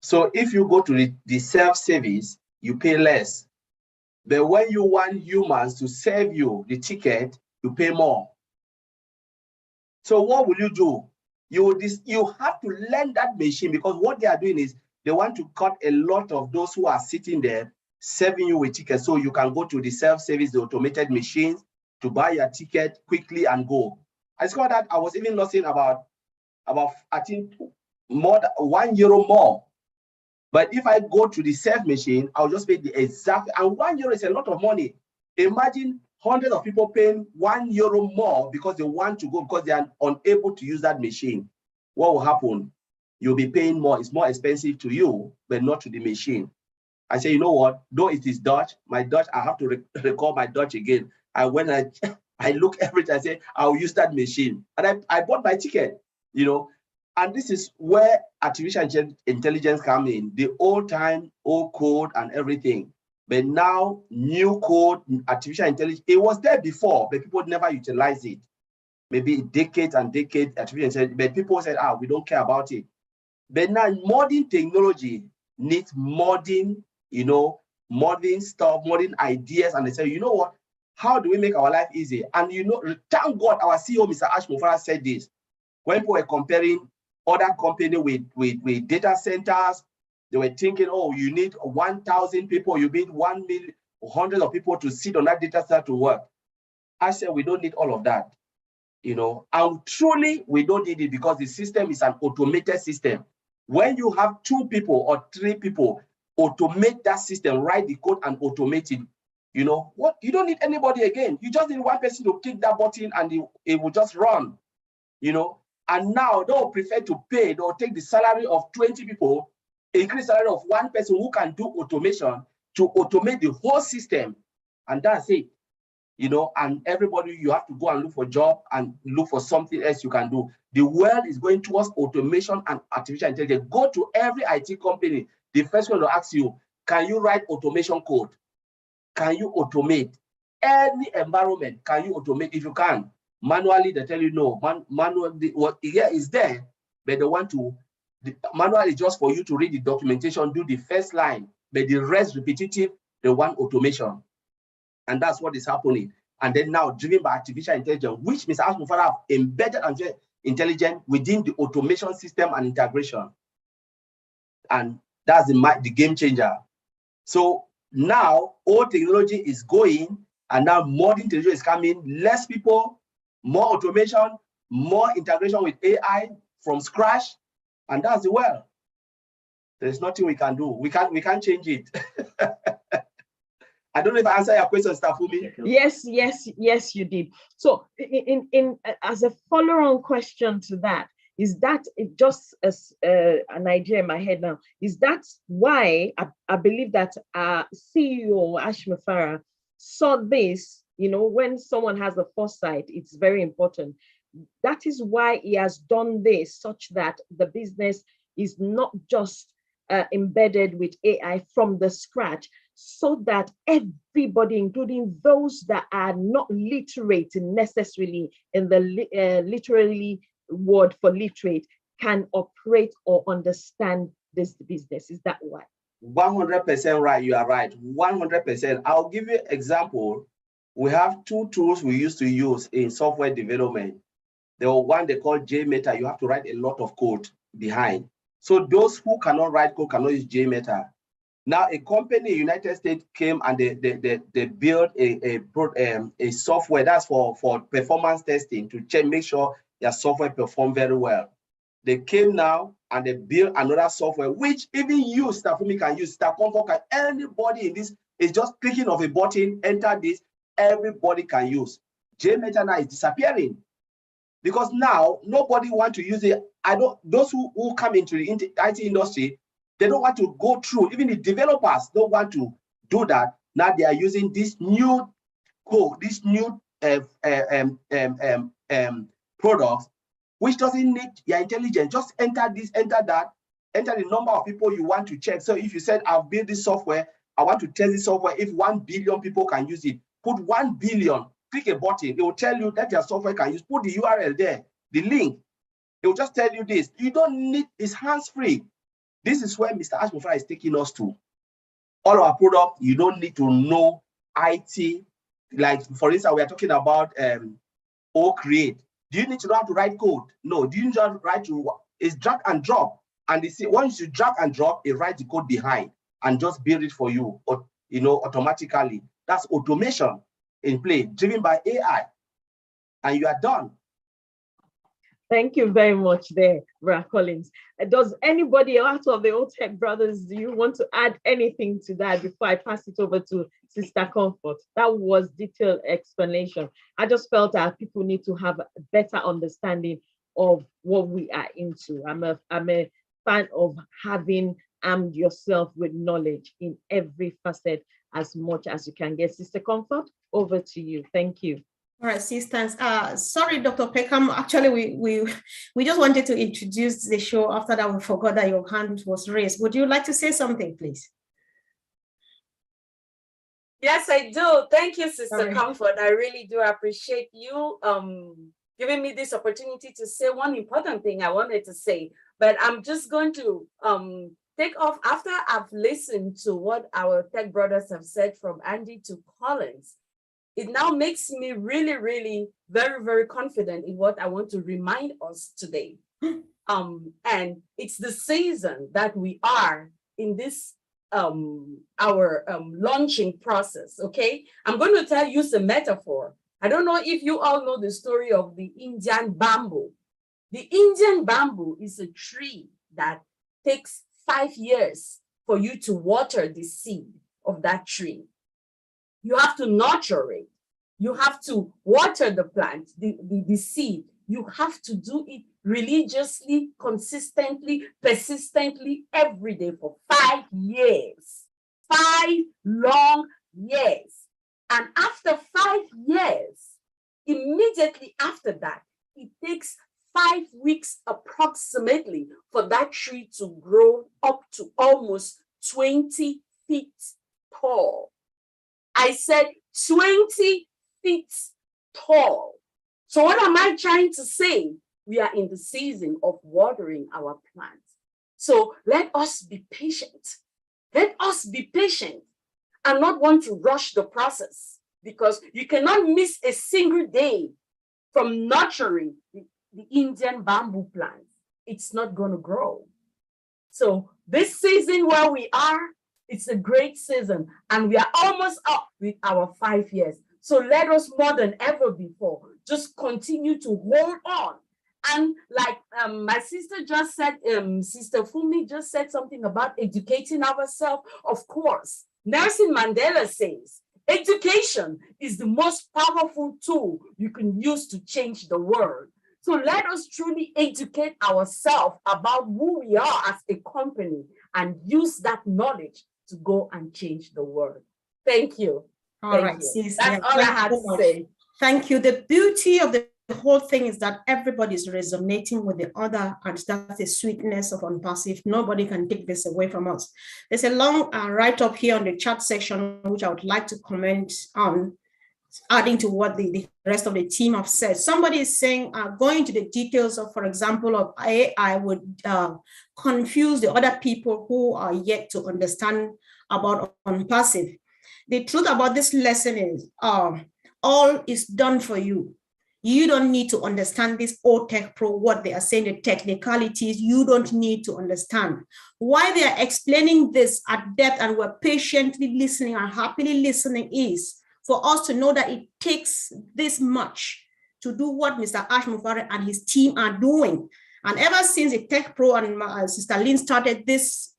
So if you go to the self-service, you pay less. But when you want humans to serve you the ticket, you pay more. So what will you do? You have to learn that machine, because what they are doing is they want to cut a lot of those who are sitting there serving you with tickets. So you can go to the self-service, the automated machines, to buy your ticket quickly and go. I discovered that I was even losing about I think more than €1 more. But if I go to the self machine, I'll just pay the exact, and €1 is a lot of money. Imagine hundreds of people paying €1 more because they want to go, because they are unable to use that machine. What will happen? You'll be paying more. It's more expensive to you, but not to the machine. I say, you know what? Though it is Dutch, my Dutch, I have to record my Dutch again. And when I look every time, I say, I'll use that machine. And I bought my ticket, you know. And this is where artificial intelligence comes in, the old time, old code and everything. But now, new code, artificial intelligence, it was there before, but people never utilized it. Maybe decades and decades, artificial intelligence, but people said, we don't care about it. But now, modern technology needs modern, you know, modern stuff, modern ideas. And they say, you know what? How do we make our life easy? And, you know, thank God our CEO, Mr. Ash Mufara, said this. When people were comparing other company with data centers, they were thinking, oh, you need 1,000 people, you need 1 million, hundreds of people to sit on that data center to work. I said, we don't need all of that, you know, and truly we don't need it, because the system is an automated system. When you have 2 people or 3 people, automate that system, write the code and automate it. You know what? You don't need anybody again. You just need one person to click that button and it will just run, you know. And now they'll prefer to pay, they'll take the salary of 20 people, increase the salary of one person who can do automation to automate the whole system. And that's it, you know, and everybody, you have to go and look for a job and look for something else you can do. The world is going towards automation and artificial intelligence. Go to every IT company. The first one will ask you, can you write automation code? Can you automate? Any environment, can you automate? If you can. Manually, they tell you no. Manually, what is there, but they want to. Manually, just for you to read the documentation, do the first line, but the rest repetitive, they want automation. And that's what is happening. And then now, driven by artificial intelligence, which Mr. Asmufara have embedded intelligence within the automation system and integration. And that's the game changer. So now, old technology is going, and now modern technology is coming, less people, more automation, more integration with AI from scratch, and that's the world. There's nothing we can do. We can't change it. I don't know if I answered your question, Stafumi. Yes, you did. So, in as a follow-on question to that, is that it just as an idea in my head now? Is that why I believe that CEO Ash Mufara saw this? You know, when someone has a foresight, it's very important. That is why he has done this, such that the business is not just embedded with AI from the scratch, so that everybody, including those that are not literate necessarily in the literally word for literate, can operate or understand this business. Is that why? 100% right. You are right. 100%. I'll give you an example. We have two tools we used to use in software development. The one they call JMeter. You have to write a lot of code behind. So those who cannot write code cannot use JMeter. Now, a company in the United States came and they built a software that's for performance testing to check, make sure their software perform very well. They came now and they built another software, which even you, Stafumi, can use. Comfort can, anybody in this is just clicking of a button, enter this, everybody can use. JMeter now is disappearing because now nobody want to use it. Those who come into the IT industry, they don't want to go through, even the developers don't want to do that. Now they are using this new code, this new products, which doesn't need your intelligence. Just enter this, enter that, enter the number of people you want to check. So if you said, I've built this software, I want to test this software, if 1 billion people can use it, put 1 billion, click a button, it will tell you that your software can use, put the URL there, the link. It will just tell you this. You don't need, it's hands-free. This is where Mr. Ashmofra is taking us to. All our products, you don't need to know IT. Like, for instance, we are talking about Create. Do you need to know how to write code? No. Do you need to write to, it's drag and drop. And they say, once you drag and drop, it writes the code behind and just build it for you, or, automatically. That's automation in play, driven by AI. And you are done. Thank you very much there, Bra Collins. Does anybody out of the old tech brothers, do you want to add anything to that before I pass it over to Sister Comfort? That was detailed explanation. I just felt that people need to have a better understanding of what we are into. I'm a fan of having armed yourself with knowledge in every facet as much as you can get. Sister Comfort, over to you. Thank you. All right, sisters. Sorry, Dr. Peckham. Actually, we just wanted to introduce the show. After that, we forgot that your hand was raised. Would you like to say something, please? Yes, I do. Thank you, Sister Comfort. I really do appreciate you giving me this opportunity to say one important thing I wanted to say. But I'm just going to take off after I've listened to what our tech brothers have said, from Andy to Collins. It now makes me really, really very, very confident in what I want to remind us today. And it's the season that we are in this, our launching process, okay? I'm going to use a metaphor. I don't know if you all know the story of the Indian bamboo. The Indian bamboo is a tree that takes 5 years for you to water the seed of that tree. You have to nurture it. You have to water the plant, the seed. You have to do it religiously, consistently, persistently, every day for 5 years. 5 long years. And after 5 years, immediately after that, it takes 5 weeks approximately for that tree to grow up to almost 20 feet tall. I said 20 feet tall. So what am I trying to say? We are in the season of watering our plants. So let us be patient. Let us be patient and not want to rush the process, because you cannot miss a single day from nurturing the Indian bamboo plant. It's not going to grow. So this season where we are, it's a great season, and we are almost up with our 5 years. So let us, more than ever before, just continue to hold on. And like my sister just said, Sister Fumi just said something about educating ourselves. Of course, Nelson Mandela says, education is the most powerful tool you can use to change the world. So let us truly educate ourselves about who we are as a company and use that knowledge to go and change the world. Thank you. All right, sis. That's all I had to say. Thank you. The beauty of the whole thing is that everybody's resonating with the other, and that's the sweetness of Unpassive. Nobody can take this away from us. There's a long write-up here on the chat section, which I would like to comment on, adding to what the rest of the team have said. Somebody is saying, going to the details of, for example, of AI would confuse the other people who are yet to understand about Unpassive. The truth about this lesson is, all is done for you. You don't need to understand this OTech Pro, what they are saying, the technicalities, you don't need to understand. Why they are explaining this at depth and we're patiently listening and happily listening is for us to know that it takes this much to do what Mr. Ash Mufare and his team are doing. And ever since the Tech Pro and Sister Lynn started this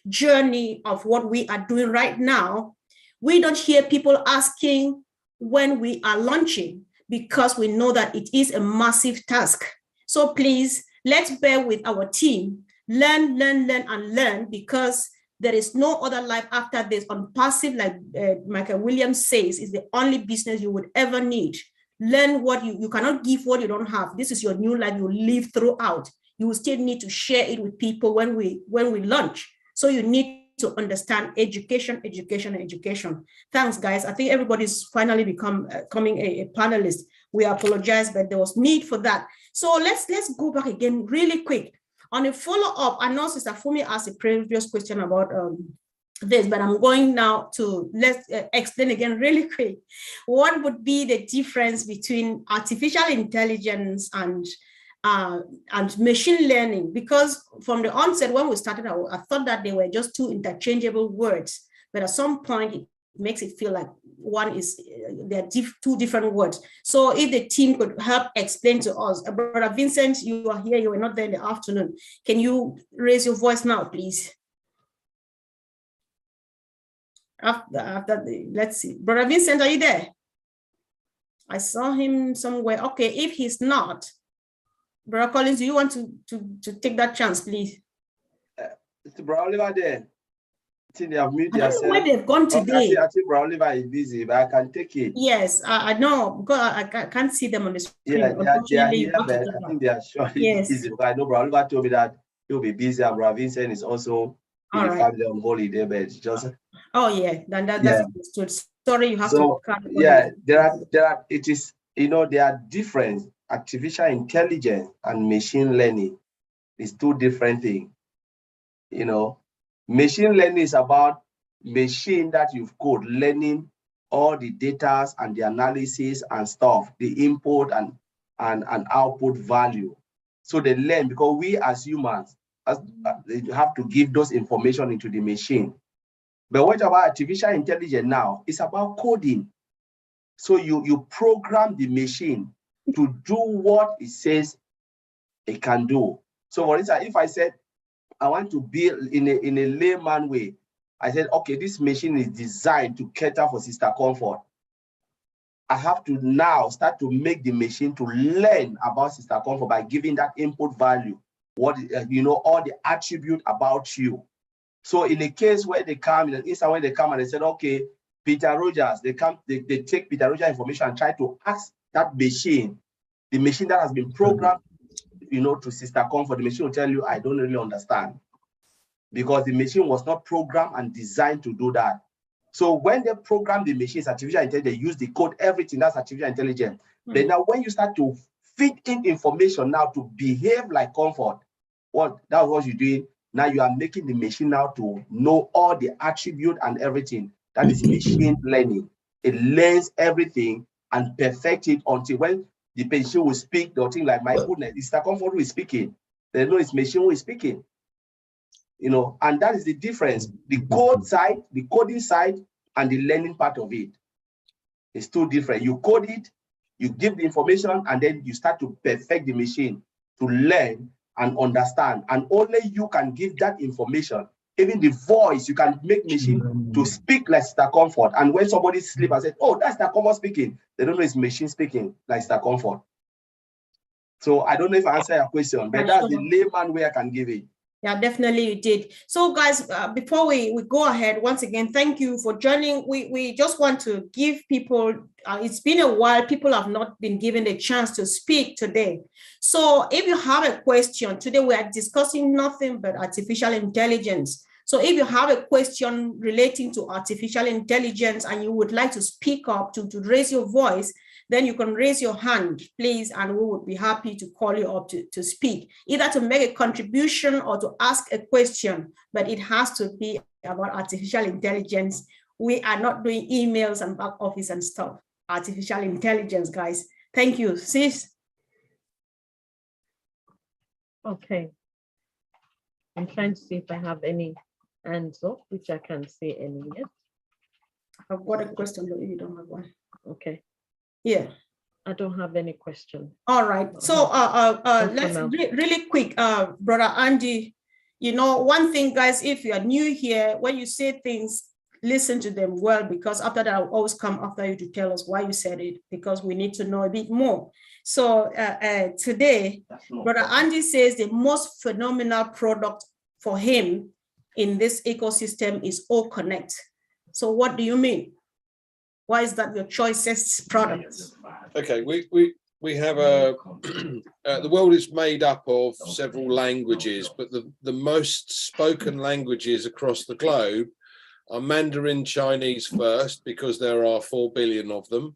journey of what we are doing right now, we don't hear people asking when we are launching, because we know that it is a massive task. So please, let's bear with our team, learn, and learn, because there is no other life after this. Unpassive, like Michael Williams says, is the only business you would ever need. Learn what you cannot give what you don't have. This is your new life you live throughout. You will still need to share it with people when we launch. So you need to understand education. Thanks, guys. I think everybody's finally becoming a panelist. We apologize, but there was need for that. So let's go back again really quick. On a follow-up, I know Sister Fumi asked a previous question about this, but I'm going now to explain again really quick. What would be the difference between artificial intelligence and machine learning? Because from the onset, when we started, I thought that they were just two interchangeable words, but at some point it makes it feel like they're two different words. So if the team could help explain to us. Brother Vincent, you are here, you were not there in the afternoon. Can you raise your voice now, please? Let's see. Brother Vincent, are you there? I saw him somewhere. Okay, if he's not, Brother Collins, do you want to take that chance, please? Brother Oliver there. I think they have muted I don't know where they've gone today. I think Brother Oliver is busy, but I can take it. Yes, I know, because I can't see them on the screen. Yeah, they are here, but I think they are surely busy. Because I know Brother Oliver told me that he'll be busy, and Brother Vincent is also in the family on holiday, but it's just. Oh yeah, then that's understood. Sorry, you have to. Yeah, it is, there are different. Artificial intelligence and machine learning is two different things. Machine learning is about machine that you've code, learning all the data and the analysis and stuff, the input and output value. So they learn, because we as humans have to give those information into the machine. But what about artificial intelligence now? It's about coding. So you program the machine to do what it says it can do. So for instance, if I said, I want to build in a layman way, I said, okay, this machine is designed to cater for Sister Comfort. I have to now start to make the machine to learn about Sister Comfort by giving that input value, all the attribute about you. So in a case where they come, in an instant when they come and they said, okay, Peter Rogers, they take Peter Rogers information and try to ask that machine, the machine that has been programmed, to Sister Comfort, the machine will tell you, I don't really understand, because the machine was not programmed and designed to do that. So when they program the machine, artificial intelligence, they use the code, everything, that's artificial intelligence. But now when you start to feed in information now to behave like Comfort, that's what you're doing. Now you are making the machine now to know all the attribute and everything. That is machine learning. It learns everything and perfects it until when the patient will speak, they'll think like, my goodness, it's the Comfort who is speaking. They know it's machine who is speaking. And that is the difference. The code side, the coding side, and the learning part of it is two different. You code it, you give the information, and then you start to perfect the machine to learn and understand. And only you can give that information. Even the voice, you can make machine to speak like Sister Comfort. And when somebody sleep and say, oh, that's Sister Comfort speaking, they don't know it's machine speaking like Sister Comfort. So I don't know if I answer your question, but that's the layman way I can give it. Yeah, definitely you did. So guys, before we go ahead, once again, thank you for joining. We just want to give people, it's been a while, people have not been given a chance to speak today. So if you have a question, today we are discussing nothing but artificial intelligence. So if you have a question relating to artificial intelligence and you would like to speak up, to raise your voice, then you can raise your hand, please, and we would be happy to call you up to speak, either to make a contribution or to ask a question, but it has to be about artificial intelligence. We are not doing emails and back office and stuff. Artificial intelligence, guys. Thank you, sis. Okay. I'm trying to see if I have any hands up, which I can't see any yet. I've got a question, but you don't have one. Okay. Yeah. I don't have any question. All right. So let's really quick, Brother Andy, you know, one thing, guys, if you are new here, when you say things, listen to them well, because after that, I'll always come after you to tell us why you said it, because we need to know a bit more. So today, Brother Andy says the most phenomenal product for him in this ecosystem is O Connect. So what do you mean? Why is that your choicest product? Okay, we have a the world is made up of several languages, but the most spoken languages across the globe are Mandarin Chinese first, because there are 4 billion of them,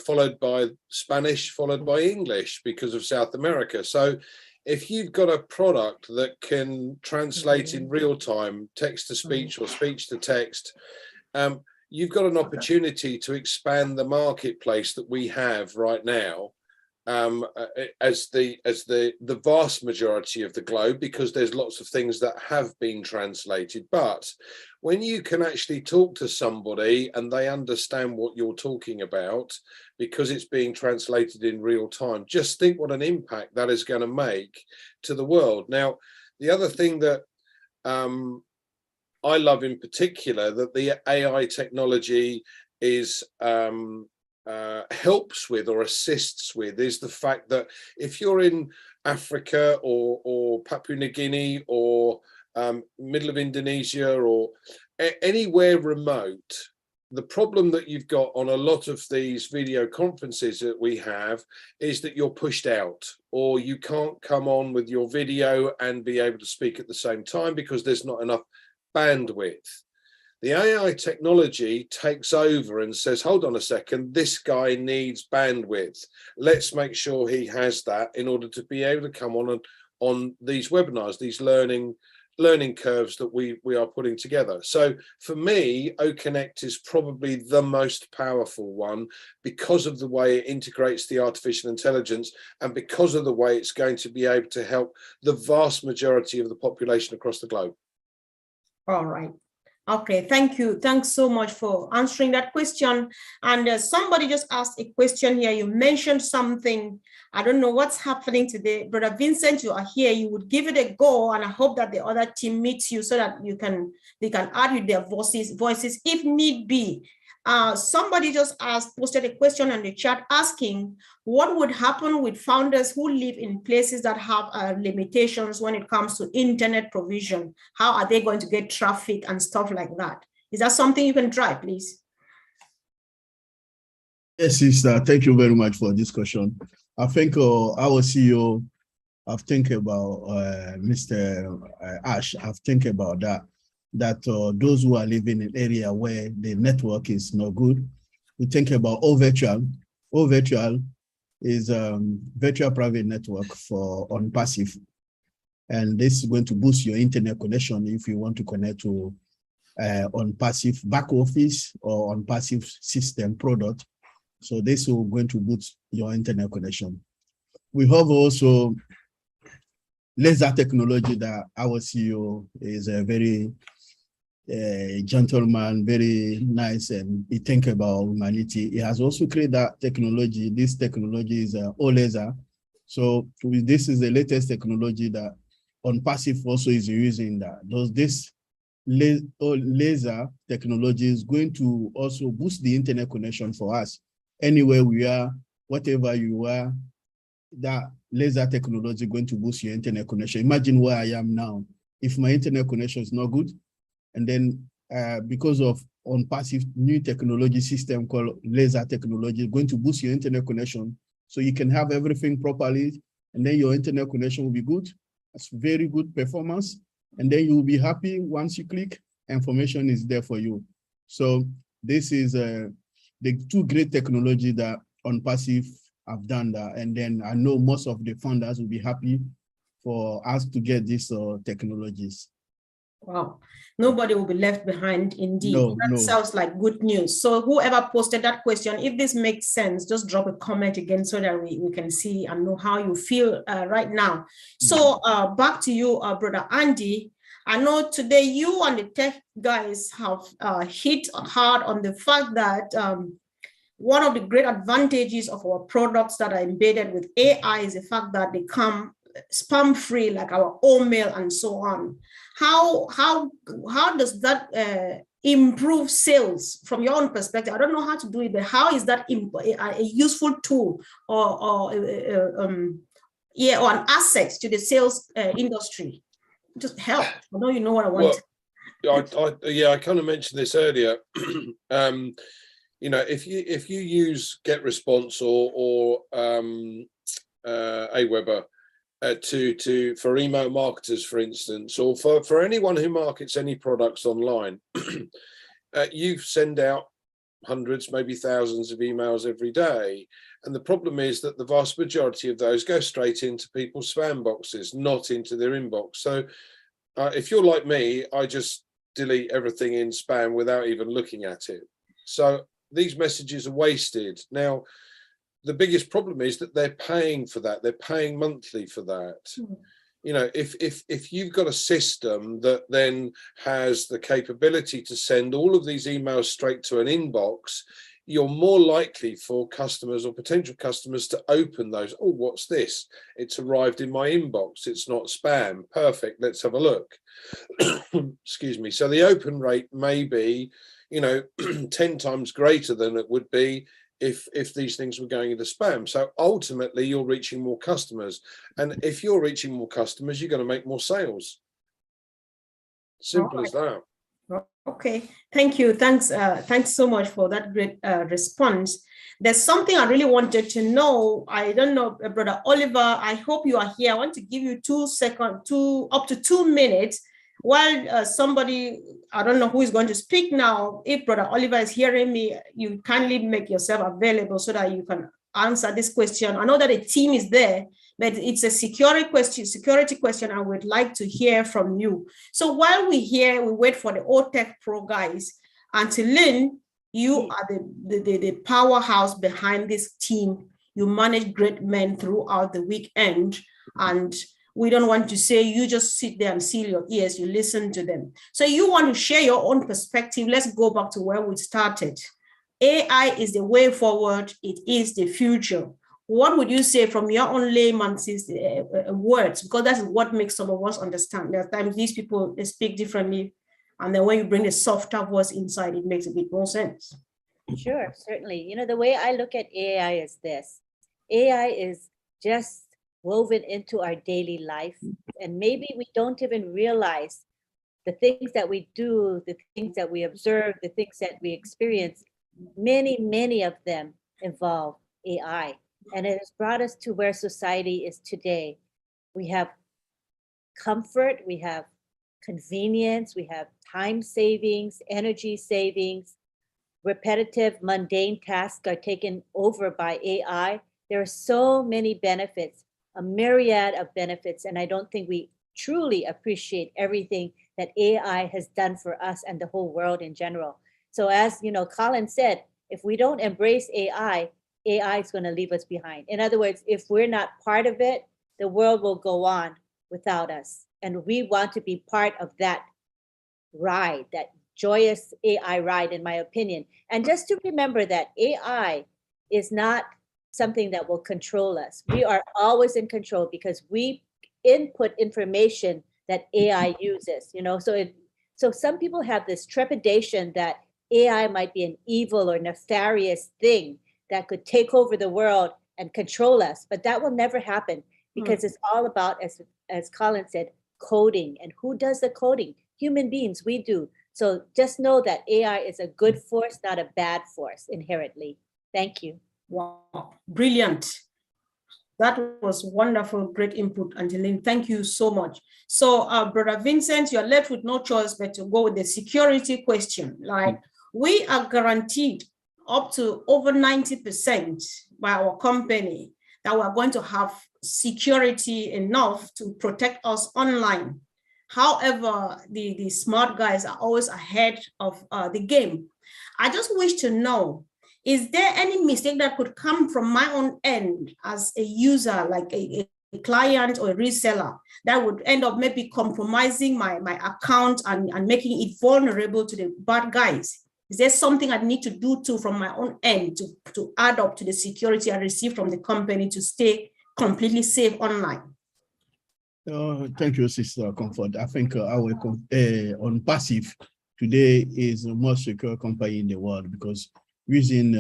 followed by Spanish, followed by English because of South America. So if you've got a product that can translate in real time, text to speech or speech to text, you've got an opportunity to expand the marketplace that we have right now, as the vast majority of the globe, because there's lots of things that have been translated. But when you can actually talk to somebody and they understand what you're talking about because it's being translated in real time, just think what an impact that is going to make to the world. Now, the other thing that I love in particular that the AI technology is helps with or assists with is the fact that if you're in Africa or Papua New Guinea or middle of Indonesia or anywhere remote, the problem that you've got on a lot of these video conferences that we have is that you're pushed out, or you can't come on with your video and be able to speak at the same time because there's not enough bandwidth. The AI technology takes over and says, hold on a second, this guy needs bandwidth. Let's make sure he has that in order to be able to come on these webinars, these learning curves that we are putting together. So for me, O Connect is probably the most powerful one because of the way it integrates the artificial intelligence and because of the way it's going to be able to help the vast majority of the population across the globe. All right. Okay, thank you. Thanks so much for answering that question. And somebody just asked a question here. You mentioned something. I don't know what's happening today. Brother Vincent, you are here. You would give it a go, and I hope that the other team meets you so that they can add with their voices if need be. Somebody just posted a question on the chat asking what would happen with founders who live in places that have limitations when it comes to internet provision. How are they going to get traffic and stuff like that? Is that something you can try, please? Yes, sister. Thank you very much for this question. I think our CEO, I've think about Mr. Ash, I've think about that those who are living in an area where the network is not good, we think about O-Virtual. O-Virtual is virtual private network for on passive. And this is going to boost your internet connection if you want to connect to on passive back office or on passive system product. So this will going to boost your internet connection. We have also laser technology that our CEO is a very gentleman, very nice, and he think about humanity. He has also created that technology. This technology is O-laser. So this is the latest technology that on passive also is using that. This laser technology is going to also boost the internet connection for us. Anywhere we are, whatever you are, that laser technology going to boost your internet connection. Imagine where I am now. If my internet connection is not good, and then because of on-passive new technology system called laser technology, going to boost your internet connection so you can have everything properly, and then your internet connection will be good. That's very good performance. And then you will be happy once you click, information is there for you. So this is the two great technology that on-passive have done that. And then I know most of the funders will be happy for us to get these technologies. Wow, nobody will be left behind indeed. No, that no. Sounds like good news. So whoever posted that question, if this makes sense, just drop a comment again so that we can see and know how you feel right now. So back to you, Brother Andy. I know today you and the tech guys have hit hard on the fact that one of the great advantages of our products that are embedded with AI is the fact that they come spam free, like our mail and so on. How does that improve sales from your own perspective? I don't know how to do it, but how is that a useful tool or an asset to the sales industry? Just help. I know you know what I want. Well, I kind of mentioned this earlier. You know, if you use GetResponse or Aweber for email marketers, for instance, or for anyone who markets any products online, you send out hundreds, maybe thousands of emails every day. And the problem is that the vast majority of those go straight into people's spam boxes, not into their inbox. So if you're like me, I just delete everything in spam without even looking at it. So these messages are wasted. Now, the biggest problem is that they're paying for that. They're paying monthly for that. You know, if you've got a system that then has the capability to send all of these emails straight to an inbox, you're more likely for customers or potential customers to open those. Oh, what's this? It's arrived in my inbox. It's not spam. Perfect. Let's have a look. Excuse me. So the open rate may be, you know, 10 times greater than it would be if these things were going into spam. So ultimately you're reaching more customers, and if you're reaching more customers, you're going to make more sales. Simple as that. Okay, thank you. Thanks so much for that great response. There's something I really wanted to know. I don't know, Brother Oliver, I hope you are here. I want to give you up to 2 minutes while somebody, I don't know who is going to speak now. If Brother Oliver is hearing me, you kindly make yourself available so that you can answer this question. I know that a team is there, but it's a security question. I would like to hear from you. So while we wait for the OTech Pro guys, and to Lynn, you are the powerhouse behind this team. You manage great men throughout the weekend, and we don't want to say you just sit there and seal your ears, you listen to them. So you want to share your own perspective. Let's go back to where we started. AI is the way forward. It is the future. What would you say from your own layman's words? Because that's what makes some of us understand. There are times these people, they speak differently. And then when you bring the softer voice inside, it makes a bit more sense. Sure, certainly. You know, the way I look at AI is this. AI is just woven into our daily life. And maybe we don't even realize the things that we do, the things that we observe, the things that we experience. Many of them involve AI. And it has brought us to where society is today. We have comfort, we have convenience, we have time savings, energy savings, repetitive, mundane tasks are taken over by AI. There are so many benefits, a myriad of benefits, and I don't think we truly appreciate everything that AI has done for us and the whole world in general. So as you know, Colin said, if we don't embrace AI, AI is going to leave us behind. In other words, if we're not part of it, the world will go on without us. And we want to be part of that ride, that joyous AI ride, in my opinion. And just to remember that AI is not something that will control us. We are always in control because we input information that AI uses, you know. So some people have this trepidation that AI might be an evil or nefarious thing that could take over the world and control us, but that will never happen because it's all about, as Colin said, coding. And who does the coding? Human beings, we do. So just know that AI is a good force, not a bad force inherently. Thank you. Wow, brilliant. That was wonderful, great input, Angeline. Thank you so much. So, Brother Vincent, you're left with no choice but to go with the security question. Like, we are guaranteed up to over 90% by our company that we're going to have security enough to protect us online. However, the smart guys are always ahead of the game. I just wish to know, is there any mistake that could come from my own end as a user, like a client or a reseller, that would end up maybe compromising my account and making it vulnerable to the bad guys? Is there something I need to do too from my own end to add up to the security I receive from the company to stay completely safe online? Thank you, Sister Comfort. I think on Passive today is the most secure company in the world because using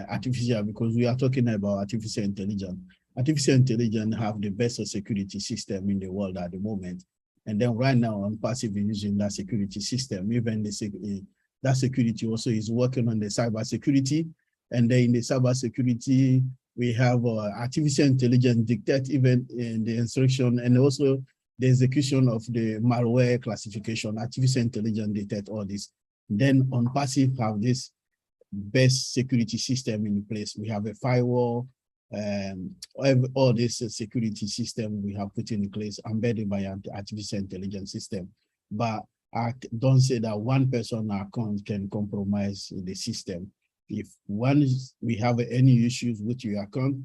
artificial, because we are talking about artificial intelligence. Artificial intelligence have the best security system in the world at the moment. And then right now on Passive using that security system, even that security also is working on the cyber security. And then in the cyber security, we have artificial intelligence dictate even in the instruction and also the execution of the malware classification. Artificial intelligence dictate all this. Then on Passive have this best security system in place. We have a firewall, all this security system we have put in place embedded by an artificial intelligence system. But I don't say that one person account can compromise the system. If we have any issues with your account,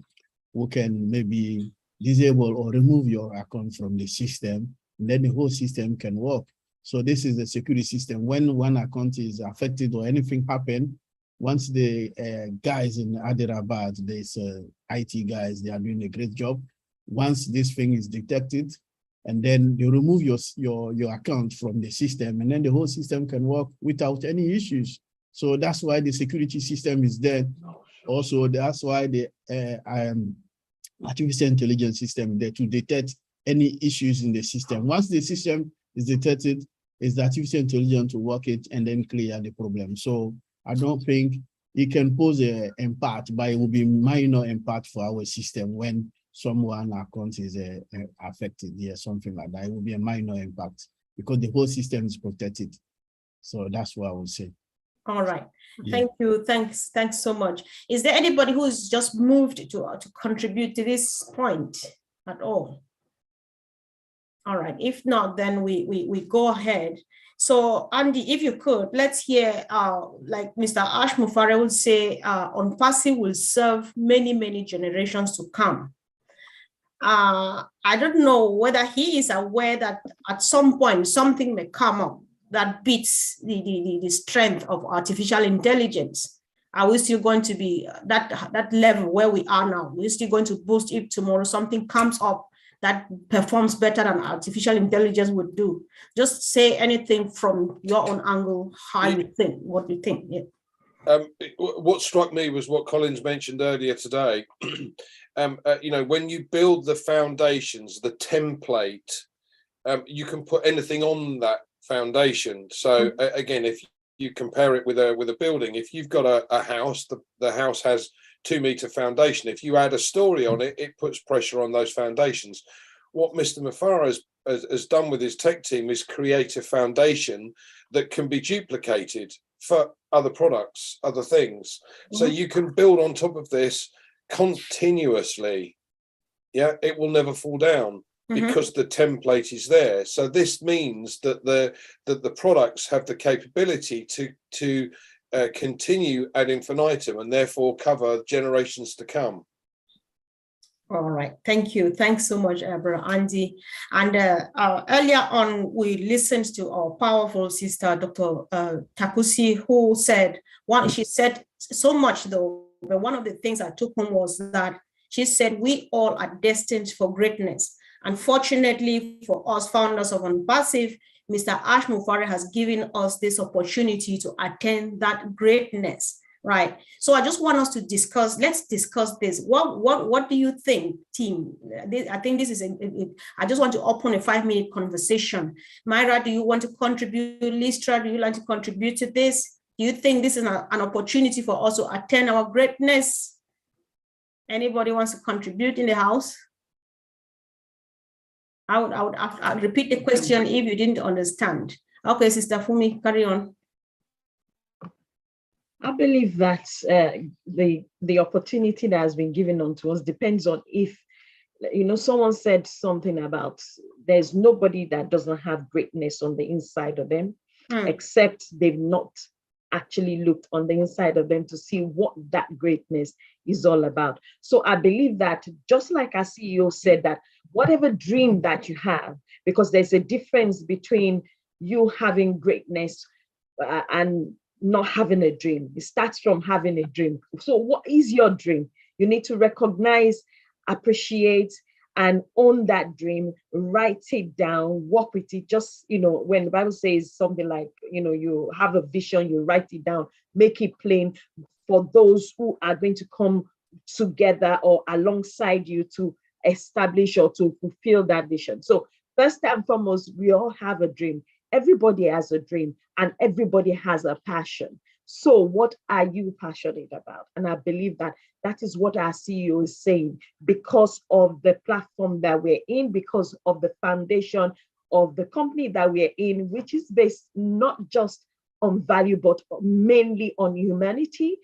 we can maybe disable or remove your account from the system, and then the whole system can work. So this is the security system. When one account is affected or anything happen, once the guys in Hyderabad, there's IT guys, they are doing a great job. Once this thing is detected, and then you remove your account from the system, and then the whole system can work without any issues. So that's why the security system is there. Also, that's why the artificial intelligence system there to detect any issues in the system. Once the system is detected, it's the artificial intelligence to work it and then clear the problem. So I don't think it can pose an impact, but it will be minor impact for our system when someone account is affected, something like that. It will be a minor impact because the whole system is protected. So that's what I would say. All right. Yeah. Thank you. Thanks so much. Is there anybody who's just moved to contribute to this point at all? All right. If not, then we go ahead. So Andy, if you could, let's hear like Mr. Ash Mufare would say, on Passive will serve many, many generations to come. I don't know whether he is aware that at some point something may come up that beats the strength of artificial intelligence. Are we still going to be that level where we are now? We're still going to boost if tomorrow something comes up that performs better than artificial intelligence would do? Just say anything from your own angle, how you think, what you think. Yeah. What struck me was what Collins mentioned earlier today. When you build the foundations, the template, you can put anything on that foundation. So again, if you compare it with a building, if you've got a house, the house has 2-meter foundation. If you add a story on it, it puts pressure on those foundations. What Mr. Mufare has done with his tech team is create a foundation that can be duplicated for other products, other things. So you can build on top of this continuously. Yeah, it will never fall down because the template is there. So this means that the products have the capability to continue ad infinitum and therefore cover generations to come. All right, thank you. Thanks so much, Brother Andy. And earlier on, we listened to our powerful sister, Dr. Takusi, who said, she said so much though, but one of the things I took home was that she said, we all are destined for greatness. Unfortunately for us founders of Passive, Mr. Ash Mufare has given us this opportunity to attain that greatness. Right. So I just want us to discuss, let's discuss this. What do you think, team? I think this is, I just want to open a 5-minute conversation. Myra, do you want to contribute? Listra, do you like to contribute to this? Do you think this is an opportunity for us to attain our greatness? Anybody wants to contribute in the house? I'll repeat the question if you didn't understand. Okay, Sister Fumi, carry on. I believe that the opportunity that has been given unto us depends on if, someone said something about there's nobody that doesn't have greatness on the inside of them, except they've not actually looked on the inside of them to see what that greatness is all about. So I believe that, just like our CEO said, that whatever dream that you have, because there's a difference between you having greatness and not having a dream. It starts from having a dream. So what is your dream? You need to recognize, appreciate, and own that dream, write it down, work with it. Just, when the Bible says something like, you have a vision, you write it down, make it plain for those who are going to come together or alongside you to establish or to fulfill that vision. So first and foremost, we all have a dream. Everybody has a dream and everybody has a passion. So what are you passionate about? And I believe that that is what our CEO is saying, because of the platform that we're in, because of the foundation of the company that we're in, which is based not just on value, but mainly on humanity.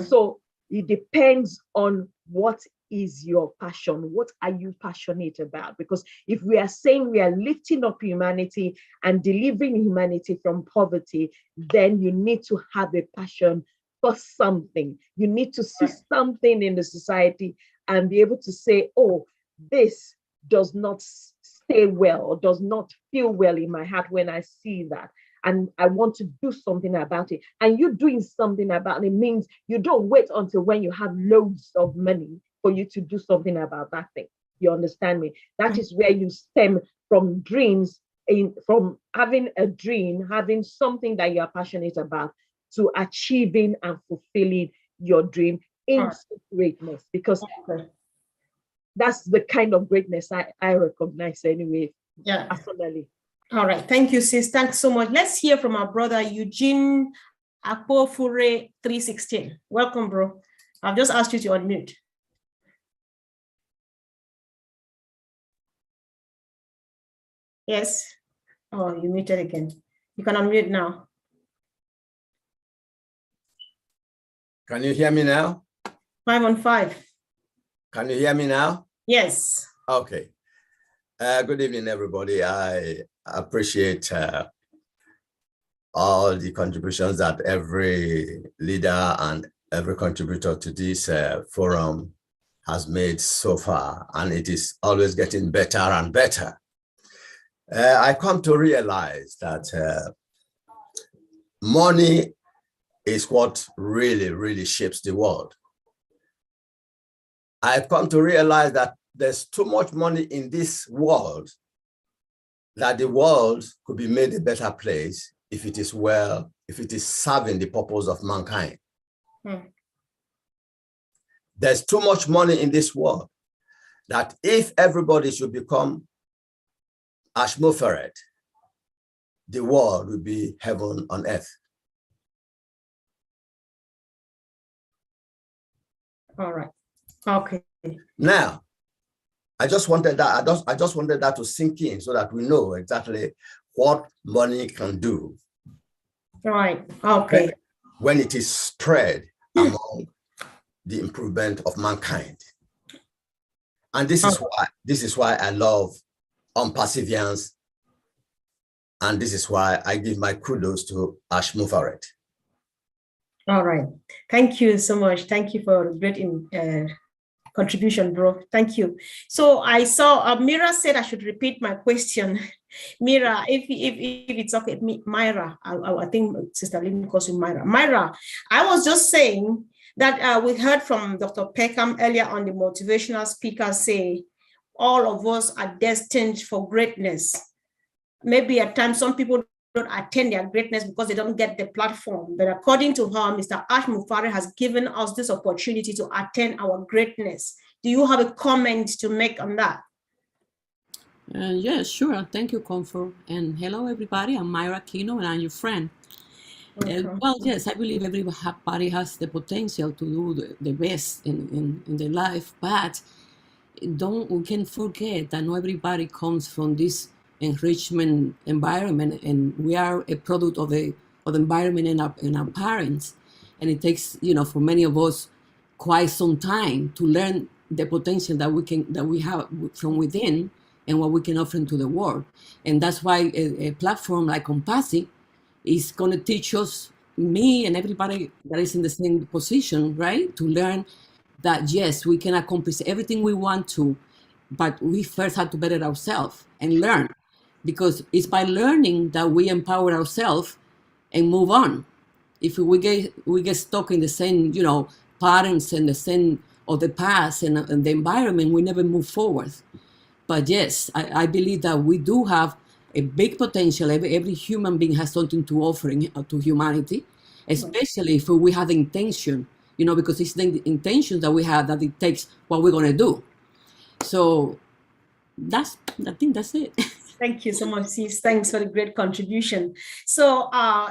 So it depends on what is your passion. What are you passionate about? Because if we are saying we are lifting up humanity and delivering humanity from poverty, then you need to have a passion for something. You need to see something in the society and be able to say, oh, this does not stay well or does not feel well in my heart when I see that. And I want to do something about it. And you doing something about it means you don't wait until when you have loads of money for you to do something about that thing. You understand me? That is where you stem from dreams, from having a dream, having something that you are passionate about, to achieving and fulfilling your dream into greatness. Because that's the kind of greatness I recognize anyway, personally. All right. Thank you, sis. Thanks so much. Let's hear from our brother, Eugene Akpofure 316. Welcome, bro. I've just asked you to unmute. Yes. Oh, you muted again. You can unmute now. Can you hear me now? 5 on 5. Can you hear me now? Yes. Okay. Good evening, everybody. I appreciate all the contributions that every leader and every contributor to this forum has made so far, and it is always getting better and better. I come to realize that money is what really, really shapes the world. I've come to realize that there's too much money in this world, that the world could be made a better place if it is serving the purpose of mankind. There's too much money in this world that if everybody should become Ashmoferet, the world would be heaven on earth. All right. Okay. Now, I just wanted that. I just wanted that to sink in so that we know exactly what money can do. Right. Okay. When it is spread among the improvement of mankind. And this is why I love perseverance. And this is why I give my kudos to Ashmoferet. All right. Thank you so much. Thank you for a great contribution, bro. Thank you. So I saw Mira said I should repeat my question. Mira, if it's okay, Myra, I think Sister Lynn calls you Myra. Myra, I was just saying that we heard from Dr. Peckham earlier on, the motivational speaker, say all of us are destined for greatness. Maybe at times some people attain their greatness because they don't get the platform. But according to her, Mr. Ash Mufare has given us this opportunity to attain our greatness. Do you have a comment to make on that? Yeah, sure. Thank you, Comfort. And hello, everybody. I'm Myra Kino, and I'm your friend. Well, yes, I believe everybody has the potential to do the best in their life, but we can't forget that not everybody comes from this enrichment environment, and we are a product of the environment and our parents. And it takes, for many of us, quite some time to learn the potential that we have from within and what we can offer to the world. And that's why a platform like Compassi is going to teach us, me and everybody that is in the same position, right, to learn that yes, we can accomplish everything we want to, but we first have to better ourselves and learn, because it's by learning that we empower ourselves and move on. If we get stuck in the same patterns and the same of the past and the environment, we never move forward. But yes, I believe that we do have a big potential. Every human being has something to offer to humanity, especially if we have the intention, because it's the intention that we have that it takes what we're going to do. So I think that's it. Thank you so much, sis. Thanks for the great contribution. So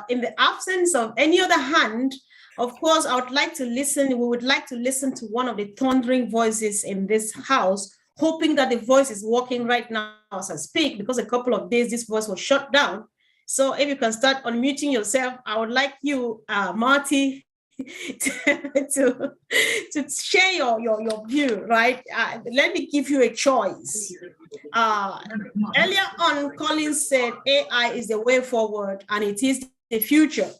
in the absence of any other hand, of course, we would like to listen to one of the thundering voices in this house, hoping that the voice is working right now as I speak, because a couple of days this voice was shut down. So if you can start unmuting yourself, I would like you, Marty, to share your view, right? Let me give you a choice. Earlier on, Collins said AI is the way forward and it is the future.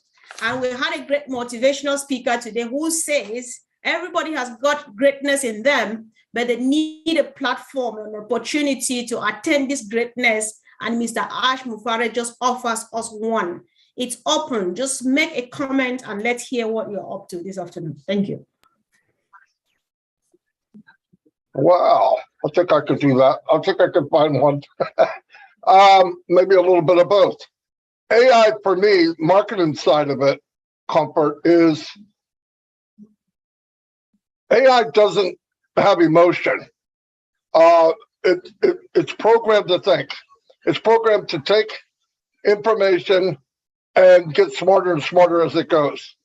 And we had a great motivational speaker today who says everybody has got greatness in them, but they need a platform and opportunity to attain this greatness. And Mr. Ash Mufare just offers us one. It's open. Just make a comment and let's hear what you're up to this afternoon. Thank you. Wow, I think I could do that. I think I could find one. Maybe a little bit of both. AI for me, marketing side of it, Comfort, is AI doesn't have emotion. It's programmed to think. It's programmed to take information and get smarter and smarter as it goes.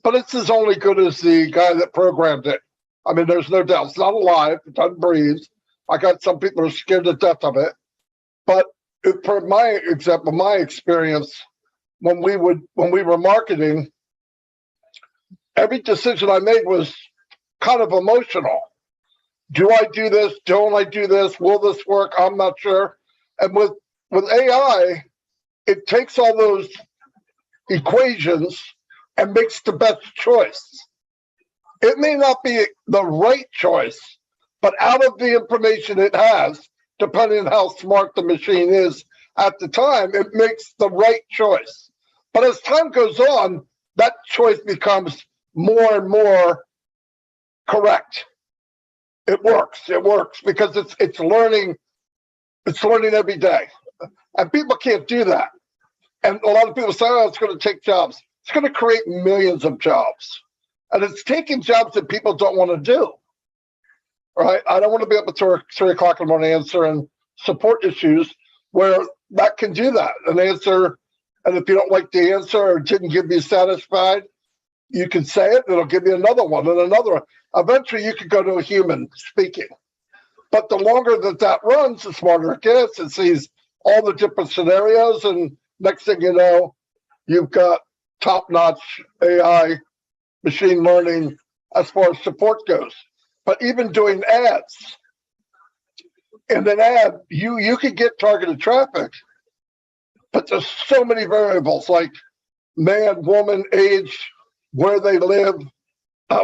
But it's as only good as the guy that programmed it. I mean, there's no doubt. It's not alive. It doesn't breathe. I got some people who are scared to death of it. But for my example, my experience, when we were marketing, every decision I made was kind of emotional. Do I do this? Don't I do this? Will this work? I'm not sure. And with AI, it takes all those equations and makes the best choice. It may not be the right choice, but out of the information it has, depending on how smart the machine is at the time, it makes the right choice. But as time goes on, that choice becomes more and more correct. It works because it's learning every day. And people can't do that. And a lot of people say, oh, it's going to take jobs. It's going to create millions of jobs. And it's taking jobs that people don't want to do. Right? I don't want to be up at 3 o'clock in the morning answering support issues where that can do that. An answer, and if you don't like the answer or didn't give you satisfied, you can say it, it'll give you another one and another one. Eventually you could go to a human speaking. But the longer that runs, the smarter it gets. It sees all the different scenarios, and next thing you know, you've got top-notch AI machine learning as far as support goes. But even doing ads, in an ad, you could get targeted traffic, but there's so many variables like man, woman, age, where they live,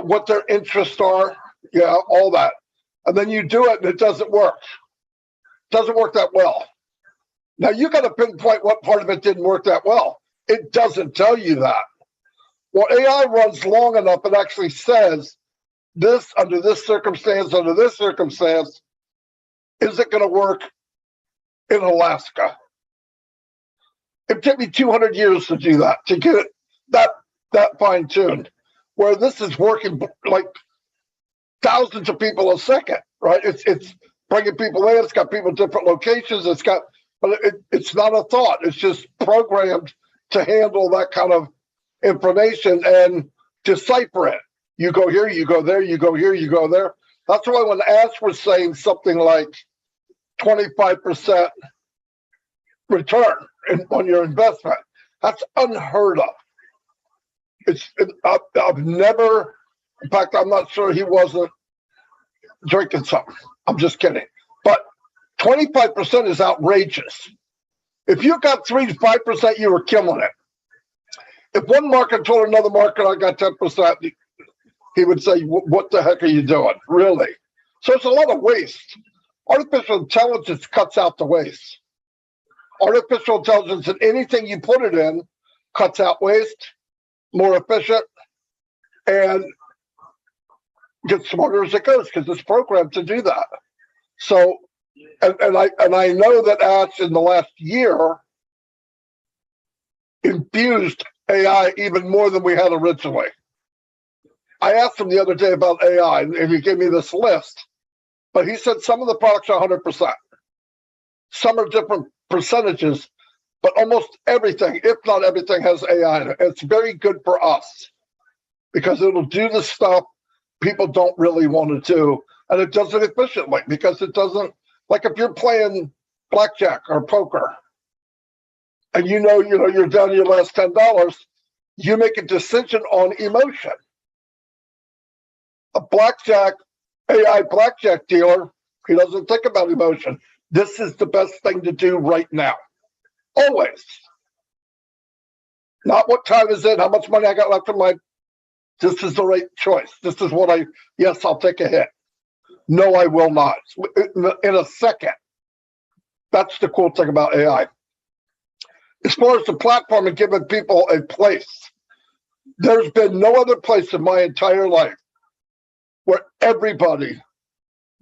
what their interests are, all that. And then you do it and it doesn't work. It doesn't work that well. Now you got to pinpoint what part of it didn't work that well. It doesn't tell you that. Well, AI runs long enough, it actually says this under this circumstance, is it going to work in Alaska? It took me 200 years to do that, to get it that fine tuned. Where this is working like thousands of people a second, right? It's bringing people in. It's got people in different locations. But it's not a thought. It's just programmed to handle that kind of information and decipher it. You go here, you go there, you go here, you go there. That's why when Ash was saying something like 25% return on your investment, that's unheard of. I've never, in fact, I'm not sure he wasn't drinking something. I'm just kidding. But 25% is outrageous. If you got 3 to 5%, you were killing it. If one market told another market I got 10%, he would say, what the heck are you doing? Really? So it's a lot of waste. Artificial intelligence cuts out the waste. Artificial intelligence and anything you put it in cuts out waste, more efficient, and gets smarter as it goes because it's programmed to do that. So, and I know that Ash in the last year infused AI even more than we had originally. I asked him the other day about AI, and he gave me this list, but he said some of the products are 100%. Some are different percentages, but almost everything, if not everything, has AI in it. It's very good for us because it'll do the stuff people don't really want to do, and it does it efficiently because it doesn't, like if you're playing blackjack or poker, and you know you're down to your last $10, you make a decision on emotion. A AI blackjack dealer, he doesn't think about emotion. This is the best thing to do right now. Always. Not what time is it, how much money I got left in my, this is the right choice. This is what yes, I'll take a hit. No, I will not. In a second. That's the cool thing about AI. As far as the platform and giving people a place, there's been no other place in my entire life where everybody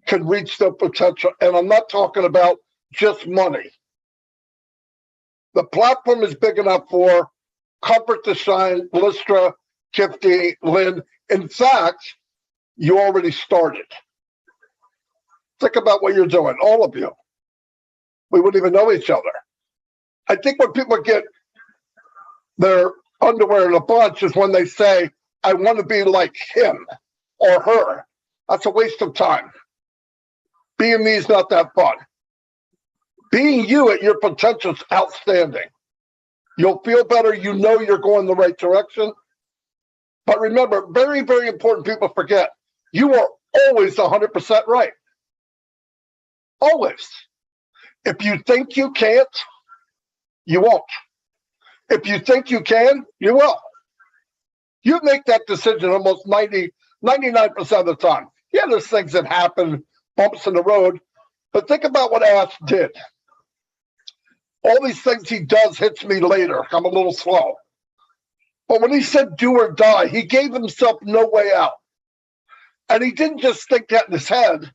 can reach their potential. And I'm not talking about just money. The platform is big enough for Comfort to Shine, Listra, Kifty, Lynn. In fact, you already started. Think about what you're doing, all of you. We wouldn't even know each other. I think when people get their underwear in a bunch is when they say, I want to be like him or her. That's a waste of time. Being me is not that fun. Being you at your potential is outstanding. You'll feel better. You know you're going the right direction. But remember, very, very important, people forget, you are always 100% right. Always. If you think you can't, you won't. If you think you can, you will. You make that decision almost 99% of the time. Yeah, there's things that happen, bumps in the road, but think about what Ash did. All these things he does hits me later. I'm a little slow. But when he said do or die, he gave himself no way out. And he didn't just think that in his head.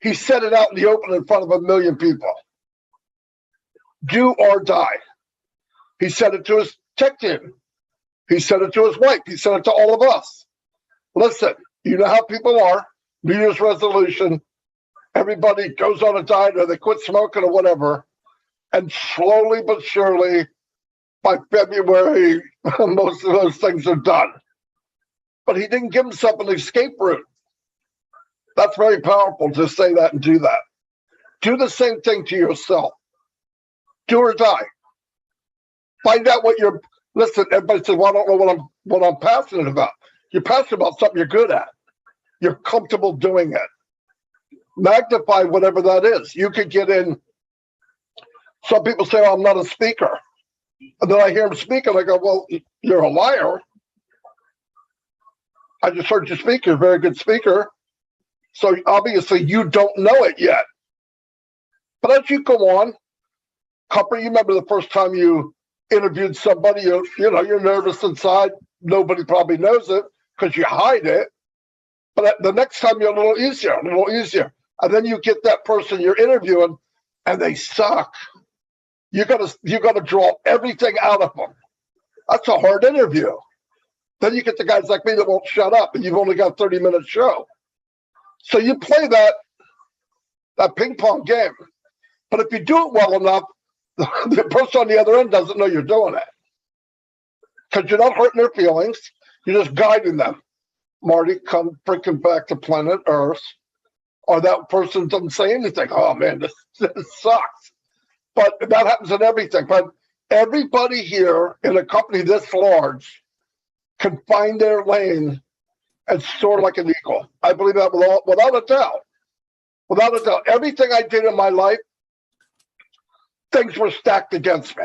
He said it out in the open in front of 1 million people. Do or die. He said it to his tech team. He said it to his wife. He said it to all of us. Listen, you know how people are. New Year's resolution. Everybody goes on a diet or they quit smoking or whatever. And slowly but surely, by February, most of those things are done. But he didn't give himself an escape route. That's very powerful to say that and do that. Do the same thing to yourself. Do or die. Find out what you're, listen, everybody says, well, I don't know what I'm passionate about. You're passionate about something you're good at. You're comfortable doing it. Magnify whatever that is. You could get in, some people say, oh, I'm not a speaker. And then I hear them speak and I go, well, you're a liar. I just heard you speak. You're a very good speaker. So obviously you don't know it yet. But as you go on, Copper, you remember the first time you interviewed somebody, you're nervous inside. Nobody probably knows it because you hide it. But the next time you're a little easier. And then you get that person you're interviewing and they suck. You gotta draw everything out of them. That's a hard interview. Then you get the guys like me that won't shut up, and you've only got a 30-minute show. So you play that ping pong game. But if you do it well enough, the person on the other end doesn't know you're doing it. Because you're not hurting their feelings, you're just guiding them. Marty, come freaking back to planet Earth. Or that person doesn't say anything. Oh man, this sucks. But that happens in everything. But everybody here in a company this large can find their lane and soar like an eagle. I believe that without a doubt. Without a doubt. Everything I did in my life, things were stacked against me.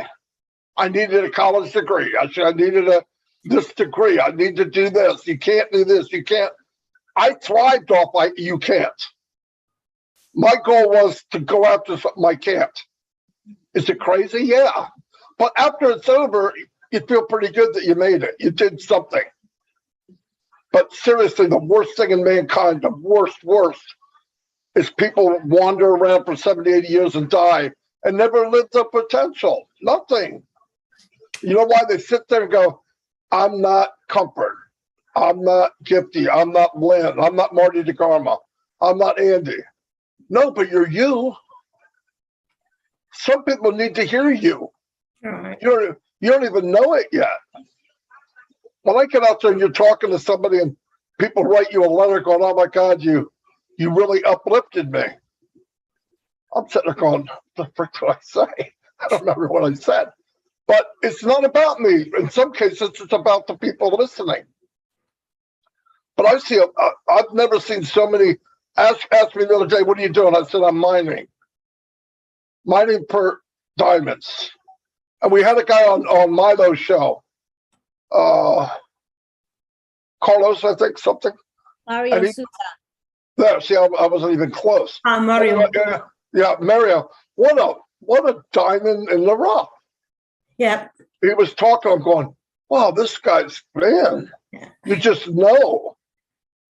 I needed a college degree. I needed this degree. I need to do this. You can't do this. You can't. I thrived off you can't. My goal was to go after something I can't. Is it crazy? Yeah. But after it's over, you feel pretty good that you made it. You did something. But seriously, the worst thing in mankind, the worst, is people wander around for 70, 80 years and die and never live their potential. Nothing. You know why? They sit there and go, I'm not Comfort. I'm not Gifty. I'm not Lynn. I'm not Marty DeGarma. I'm not Andy. No, but you're you. Some people need to hear you. Right. You don't even know it yet. When I get out there and you're talking to somebody and people write you a letter going, oh my God, you really uplifted me. I'm sitting there going, what the frick did I say? I don't remember what I said. But it's not about me. In some cases, it's about the people listening. But I've never seen so many ask me the other day, what are you doing? I said, I'm mining per diamonds. And we had a guy on Milo's show, Carlos, I think, something. Mario Sousa. There, see, I wasn't even close. Mario. Yeah, Mario. What a diamond in the rough. Yeah. He was talking, I'm going, wow, this guy's, man, you just know.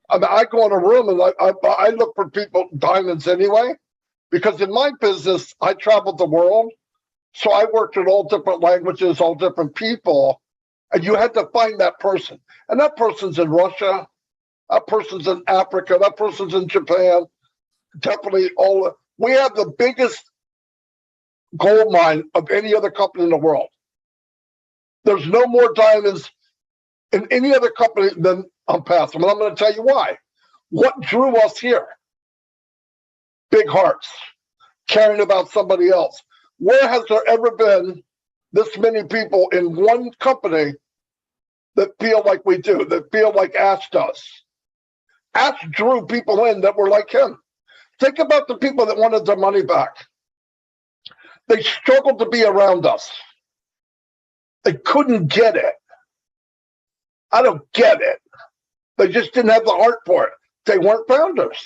I mean, I go in a room and I look for people, diamonds anyway, because in my business, I traveled the world. So I worked in all different languages, all different people, and you had to find that person. And that person's in Russia, that person's in Africa, that person's in Japan, definitely we have the biggest gold mine of any other company in the world. There's no more diamonds in any other company than Pathum. And I'm going to tell you why. What drew us here? Big hearts, caring about somebody else. Where has there ever been this many people in one company that feel like we do, that feel like Ash does? Ash drew people in that were like him. Think about the people that wanted their money back. They struggled to be around us. They couldn't get it. I don't get it. They just didn't have the heart for it. They weren't founders.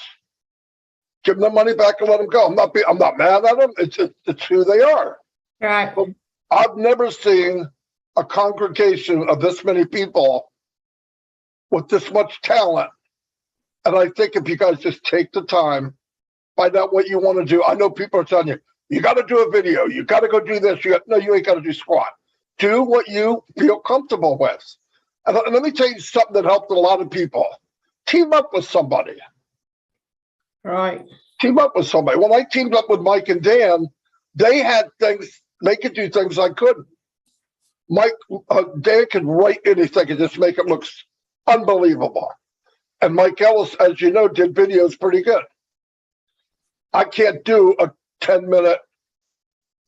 Give them the money back and let them go. I'm not mad at them. It's who they are. Right. But I've never seen a congregation of this many people with this much talent. And I think if you guys just take the time, find out what you want to do. I know people are telling you, you got to do a video. You got to go do this. No, you ain't got to do squat. Do what you feel comfortable with. And let me tell you something that helped a lot of people. Team up with somebody. Right. Team up with somebody. When I teamed up with Mike and Dan, they had things, they could do things I couldn't. Dan could write anything and just make it look unbelievable. And Mike Ellis, as you know, did videos pretty good. I can't do a 10-minute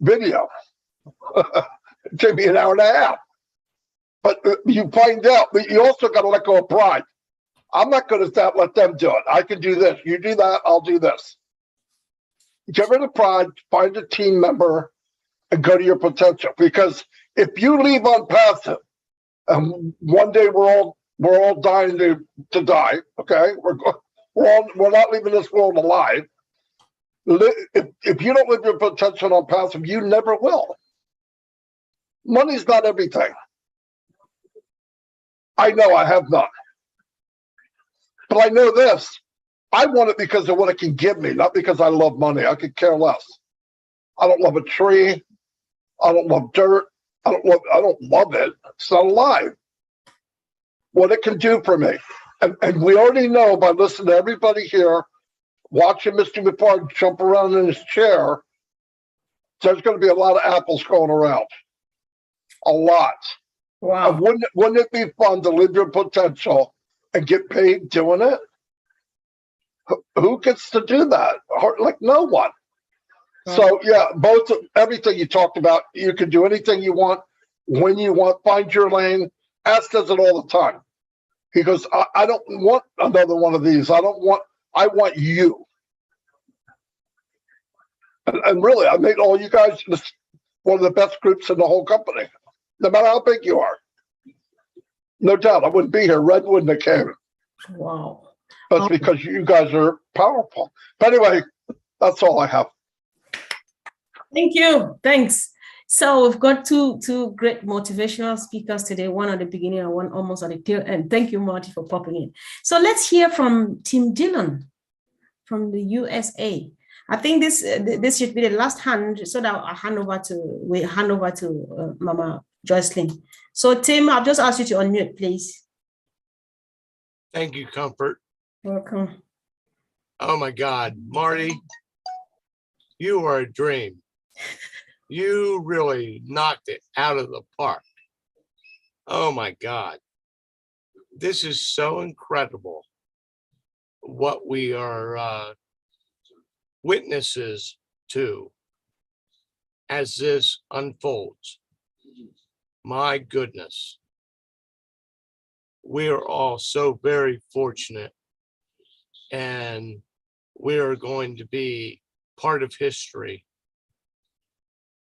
video. It took me an hour and a half. But you find out, but you also got to let go of pride. I'm not good at that. Let them do it. I can do this. You do that. I'll do this. Get rid of pride. Find a team member and go to your potential. Because if you leave on passive, and one day we're all dying to die. Okay, we're not leaving this world alive. If you don't live your potential on passive, you never will. Money's not everything. I know I have none. But I know this. I want it because of what it can give me, not because I love money. I could care less. I don't love a tree. I don't love dirt. I don't love it. It's not alive. What it can do for me. And we already know by listening to everybody here, watching Mr. McFarland jump around in his chair, there's going to be a lot of apples going around. A lot. Wow. And wouldn't it be fun to live your potential and get paid doing it? Who gets to do that? Like no one. So yeah, everything you talked about, you can do anything you want, when you want, find your lane. Ash does it all the time. He goes, I don't want another one of these. I want you. And really, I made all you guys one of the best groups in the whole company, no matter how big you are. No doubt, I wouldn't be here. Red wouldn't have came. Wow. That's because you guys are powerful. But anyway, that's all I have. Thank you. Thanks. So we've got two great motivational speakers today, one at the beginning and one almost at the tail end. Thank you, Marty, for popping in. So let's hear from Tim Dillon from the USA. I think this should be the last hand, so that I hand over to Mama Jocelyn. So Tim, I'll just ask you to unmute, please. Thank you, Comfort. Welcome. Oh my God, Marty, you are a dream. You really knocked it out of the park. Oh my God. This is so incredible what we are witnesses to as this unfolds. My goodness. We are all so very fortunate, and we are going to be part of history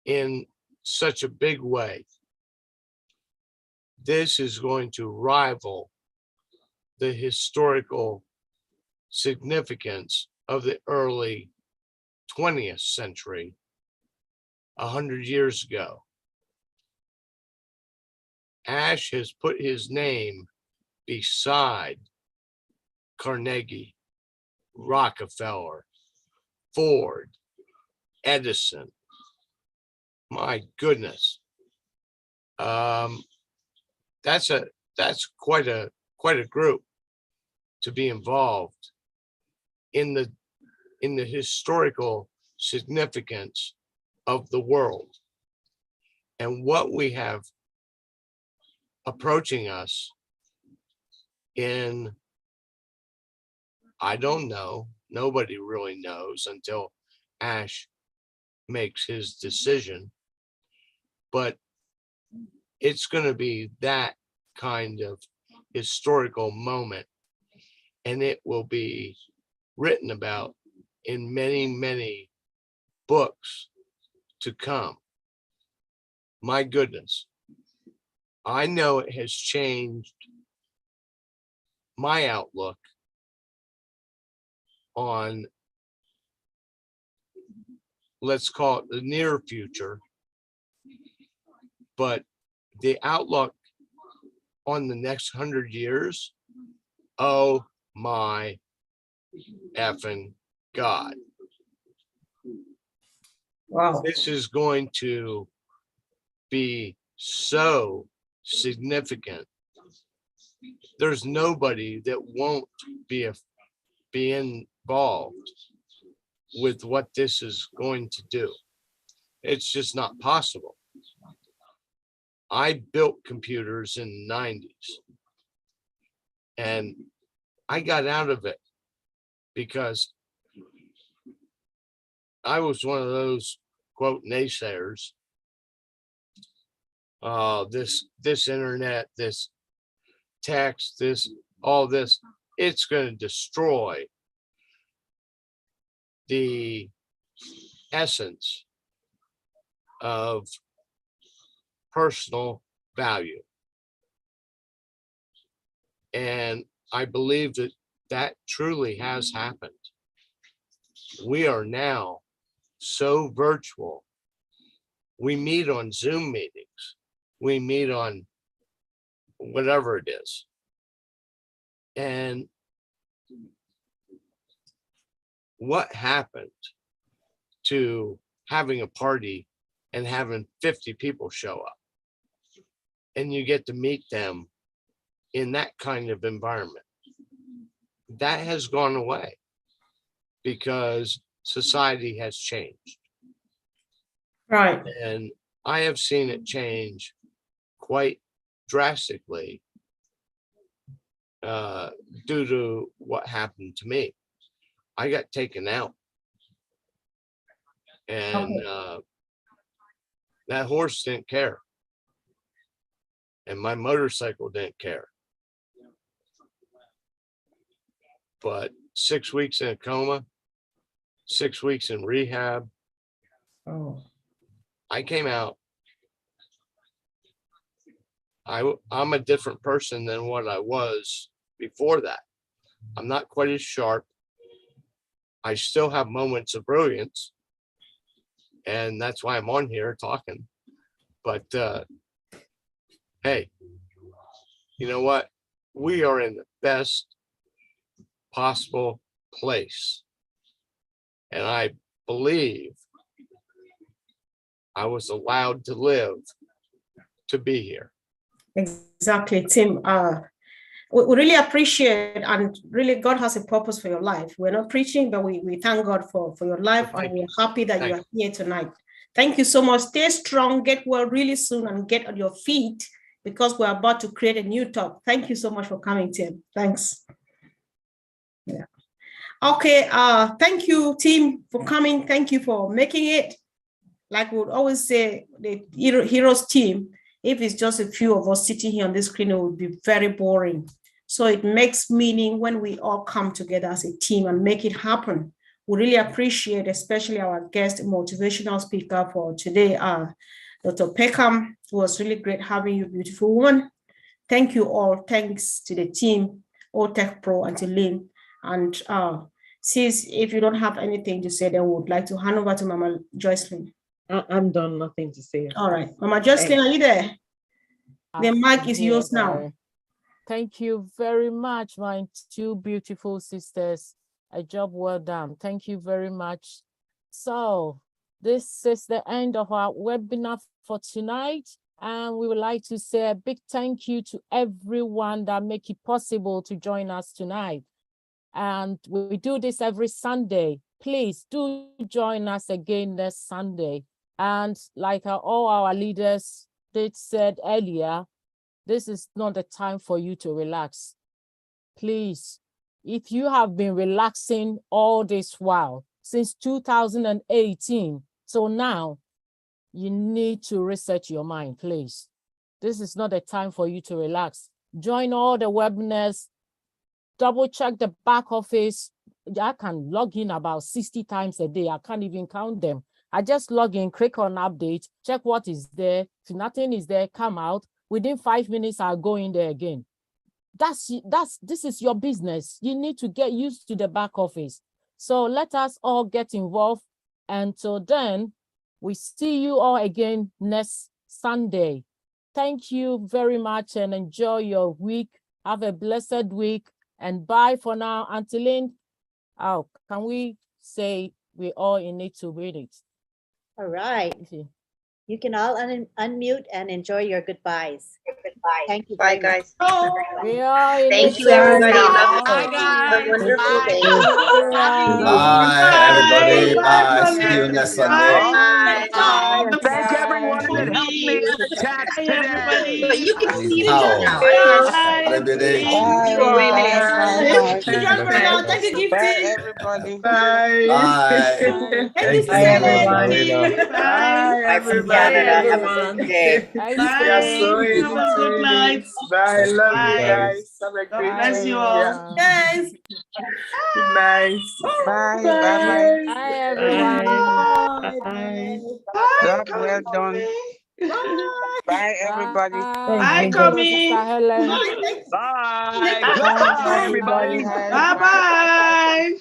in such a big way. This is going to rival the historical significance of the early 20th century, 100 years ago. Ash has put his name beside Carnegie, Rockefeller, Ford, Edison. My goodness. That's quite a group to be involved in the historical significance of the world and what we have approaching us in, I don't know, nobody really knows until Ash makes his decision, but it's going to be that kind of historical moment, and it will be written about in many, many books to come. My goodness. I know it has changed my outlook on, let's call it the near future, but the outlook on the next 100 years, oh my effing God. Wow. This is going to be so significant. There's nobody that won't be involved with what this is going to do. It's just not possible. I built computers in the 90s, and I got out of it because I was one of those, quote, naysayers. This internet, this text, all this, it's going to destroy the essence of personal value. And I believe that truly has happened. We are now so virtual. We meet on Zoom meetings. We meet on whatever it is. And what happened to having a party and having 50 people show up. And you get to meet them in that kind of environment. That has gone away because society has changed. Right. And I have seen it change quite drastically due to what happened to me. I got taken out. And that horse didn't care. And my motorcycle didn't care. But 6 weeks in a coma, 6 weeks in rehab. Oh. I came out. I'm a different person than what I was before that. I'm not quite as sharp. I still have moments of brilliance. And that's why I'm on here talking. But hey, you know what? We are in the best possible place. And I believe I was allowed to live to be here. Exactly, Tim. We really appreciate, and really God has a purpose for your life. We're not preaching, but we thank God for your life, and we're happy that you are here tonight. Thank you so much. Stay strong, get well really soon, and get on your feet, because we're about to create a new talk. Thank you so much for coming, Tim. Thanks. Yeah. Okay, thank you, team, for coming. Thank you for making it. Like we would always say, the Heroes team, if it's just a few of us sitting here on this screen, it would be very boring. So it makes meaning when we all come together as a team and make it happen. We really appreciate, especially our guest motivational speaker for today, Dr. Peckham. It was really great having you, beautiful woman. Thank you all. Thanks to the team, OTech Pro and to Lynn. And sis, if you don't have anything to say, then we would like to hand over to Mama Joycelyn. I'm done, nothing to say. All right, Mama Joycelyn, are you there? The mic is yours now. Thank you very much, my two beautiful sisters. A job well done. Thank you very much. So this is the end of our webinar for tonight. And we would like to say a big thank you to everyone that make it possible to join us tonight. And we do this every Sunday. Please do join us again next Sunday. And like all our leaders did said earlier, this is not the time for you to relax. Please, if you have been relaxing all this while, since 2018, so now you need to reset your mind, please. This is not the time for you to relax. Join all the webinars, double check the back office. I can log in about 60 times a day. I can't even count them. I just log in, click on update, check what is there. If nothing is there, come out. Within 5 minutes, I'll go in there again. This is your business. You need to get used to the back office. So let us all get involved. Until then, we see you all again next Sunday. Thank you very much and enjoy your week. Have a blessed week and bye for now. Until then, can we say we all need to read it? All right. You can all unmute and enjoy your goodbyes. Goodbye. Thank you. Bye, guys. We are Thank you, everybody. Love Bye, you. Have a wonderful day. Bye, everybody. Bye. See you next Sunday. Bye. Thank everyone that helped me in the chat today. But you can see me Ciao. now. I can't. Arrivederci. Thank you, Gifty. Bye, everybody. Bye. Bye. Thank you, Thank you. everybody. Bye Bye from everybody. Canada. Have a good day. We are so into it. Bye. Love you guys. Have a great Bless day. you all. Guys. Good night. Bye. Bye. Bye, everyone. Bye. Job well done. Bye, everybody. Bye, Comi. Bye. Goodbye, everybody. Bye-bye.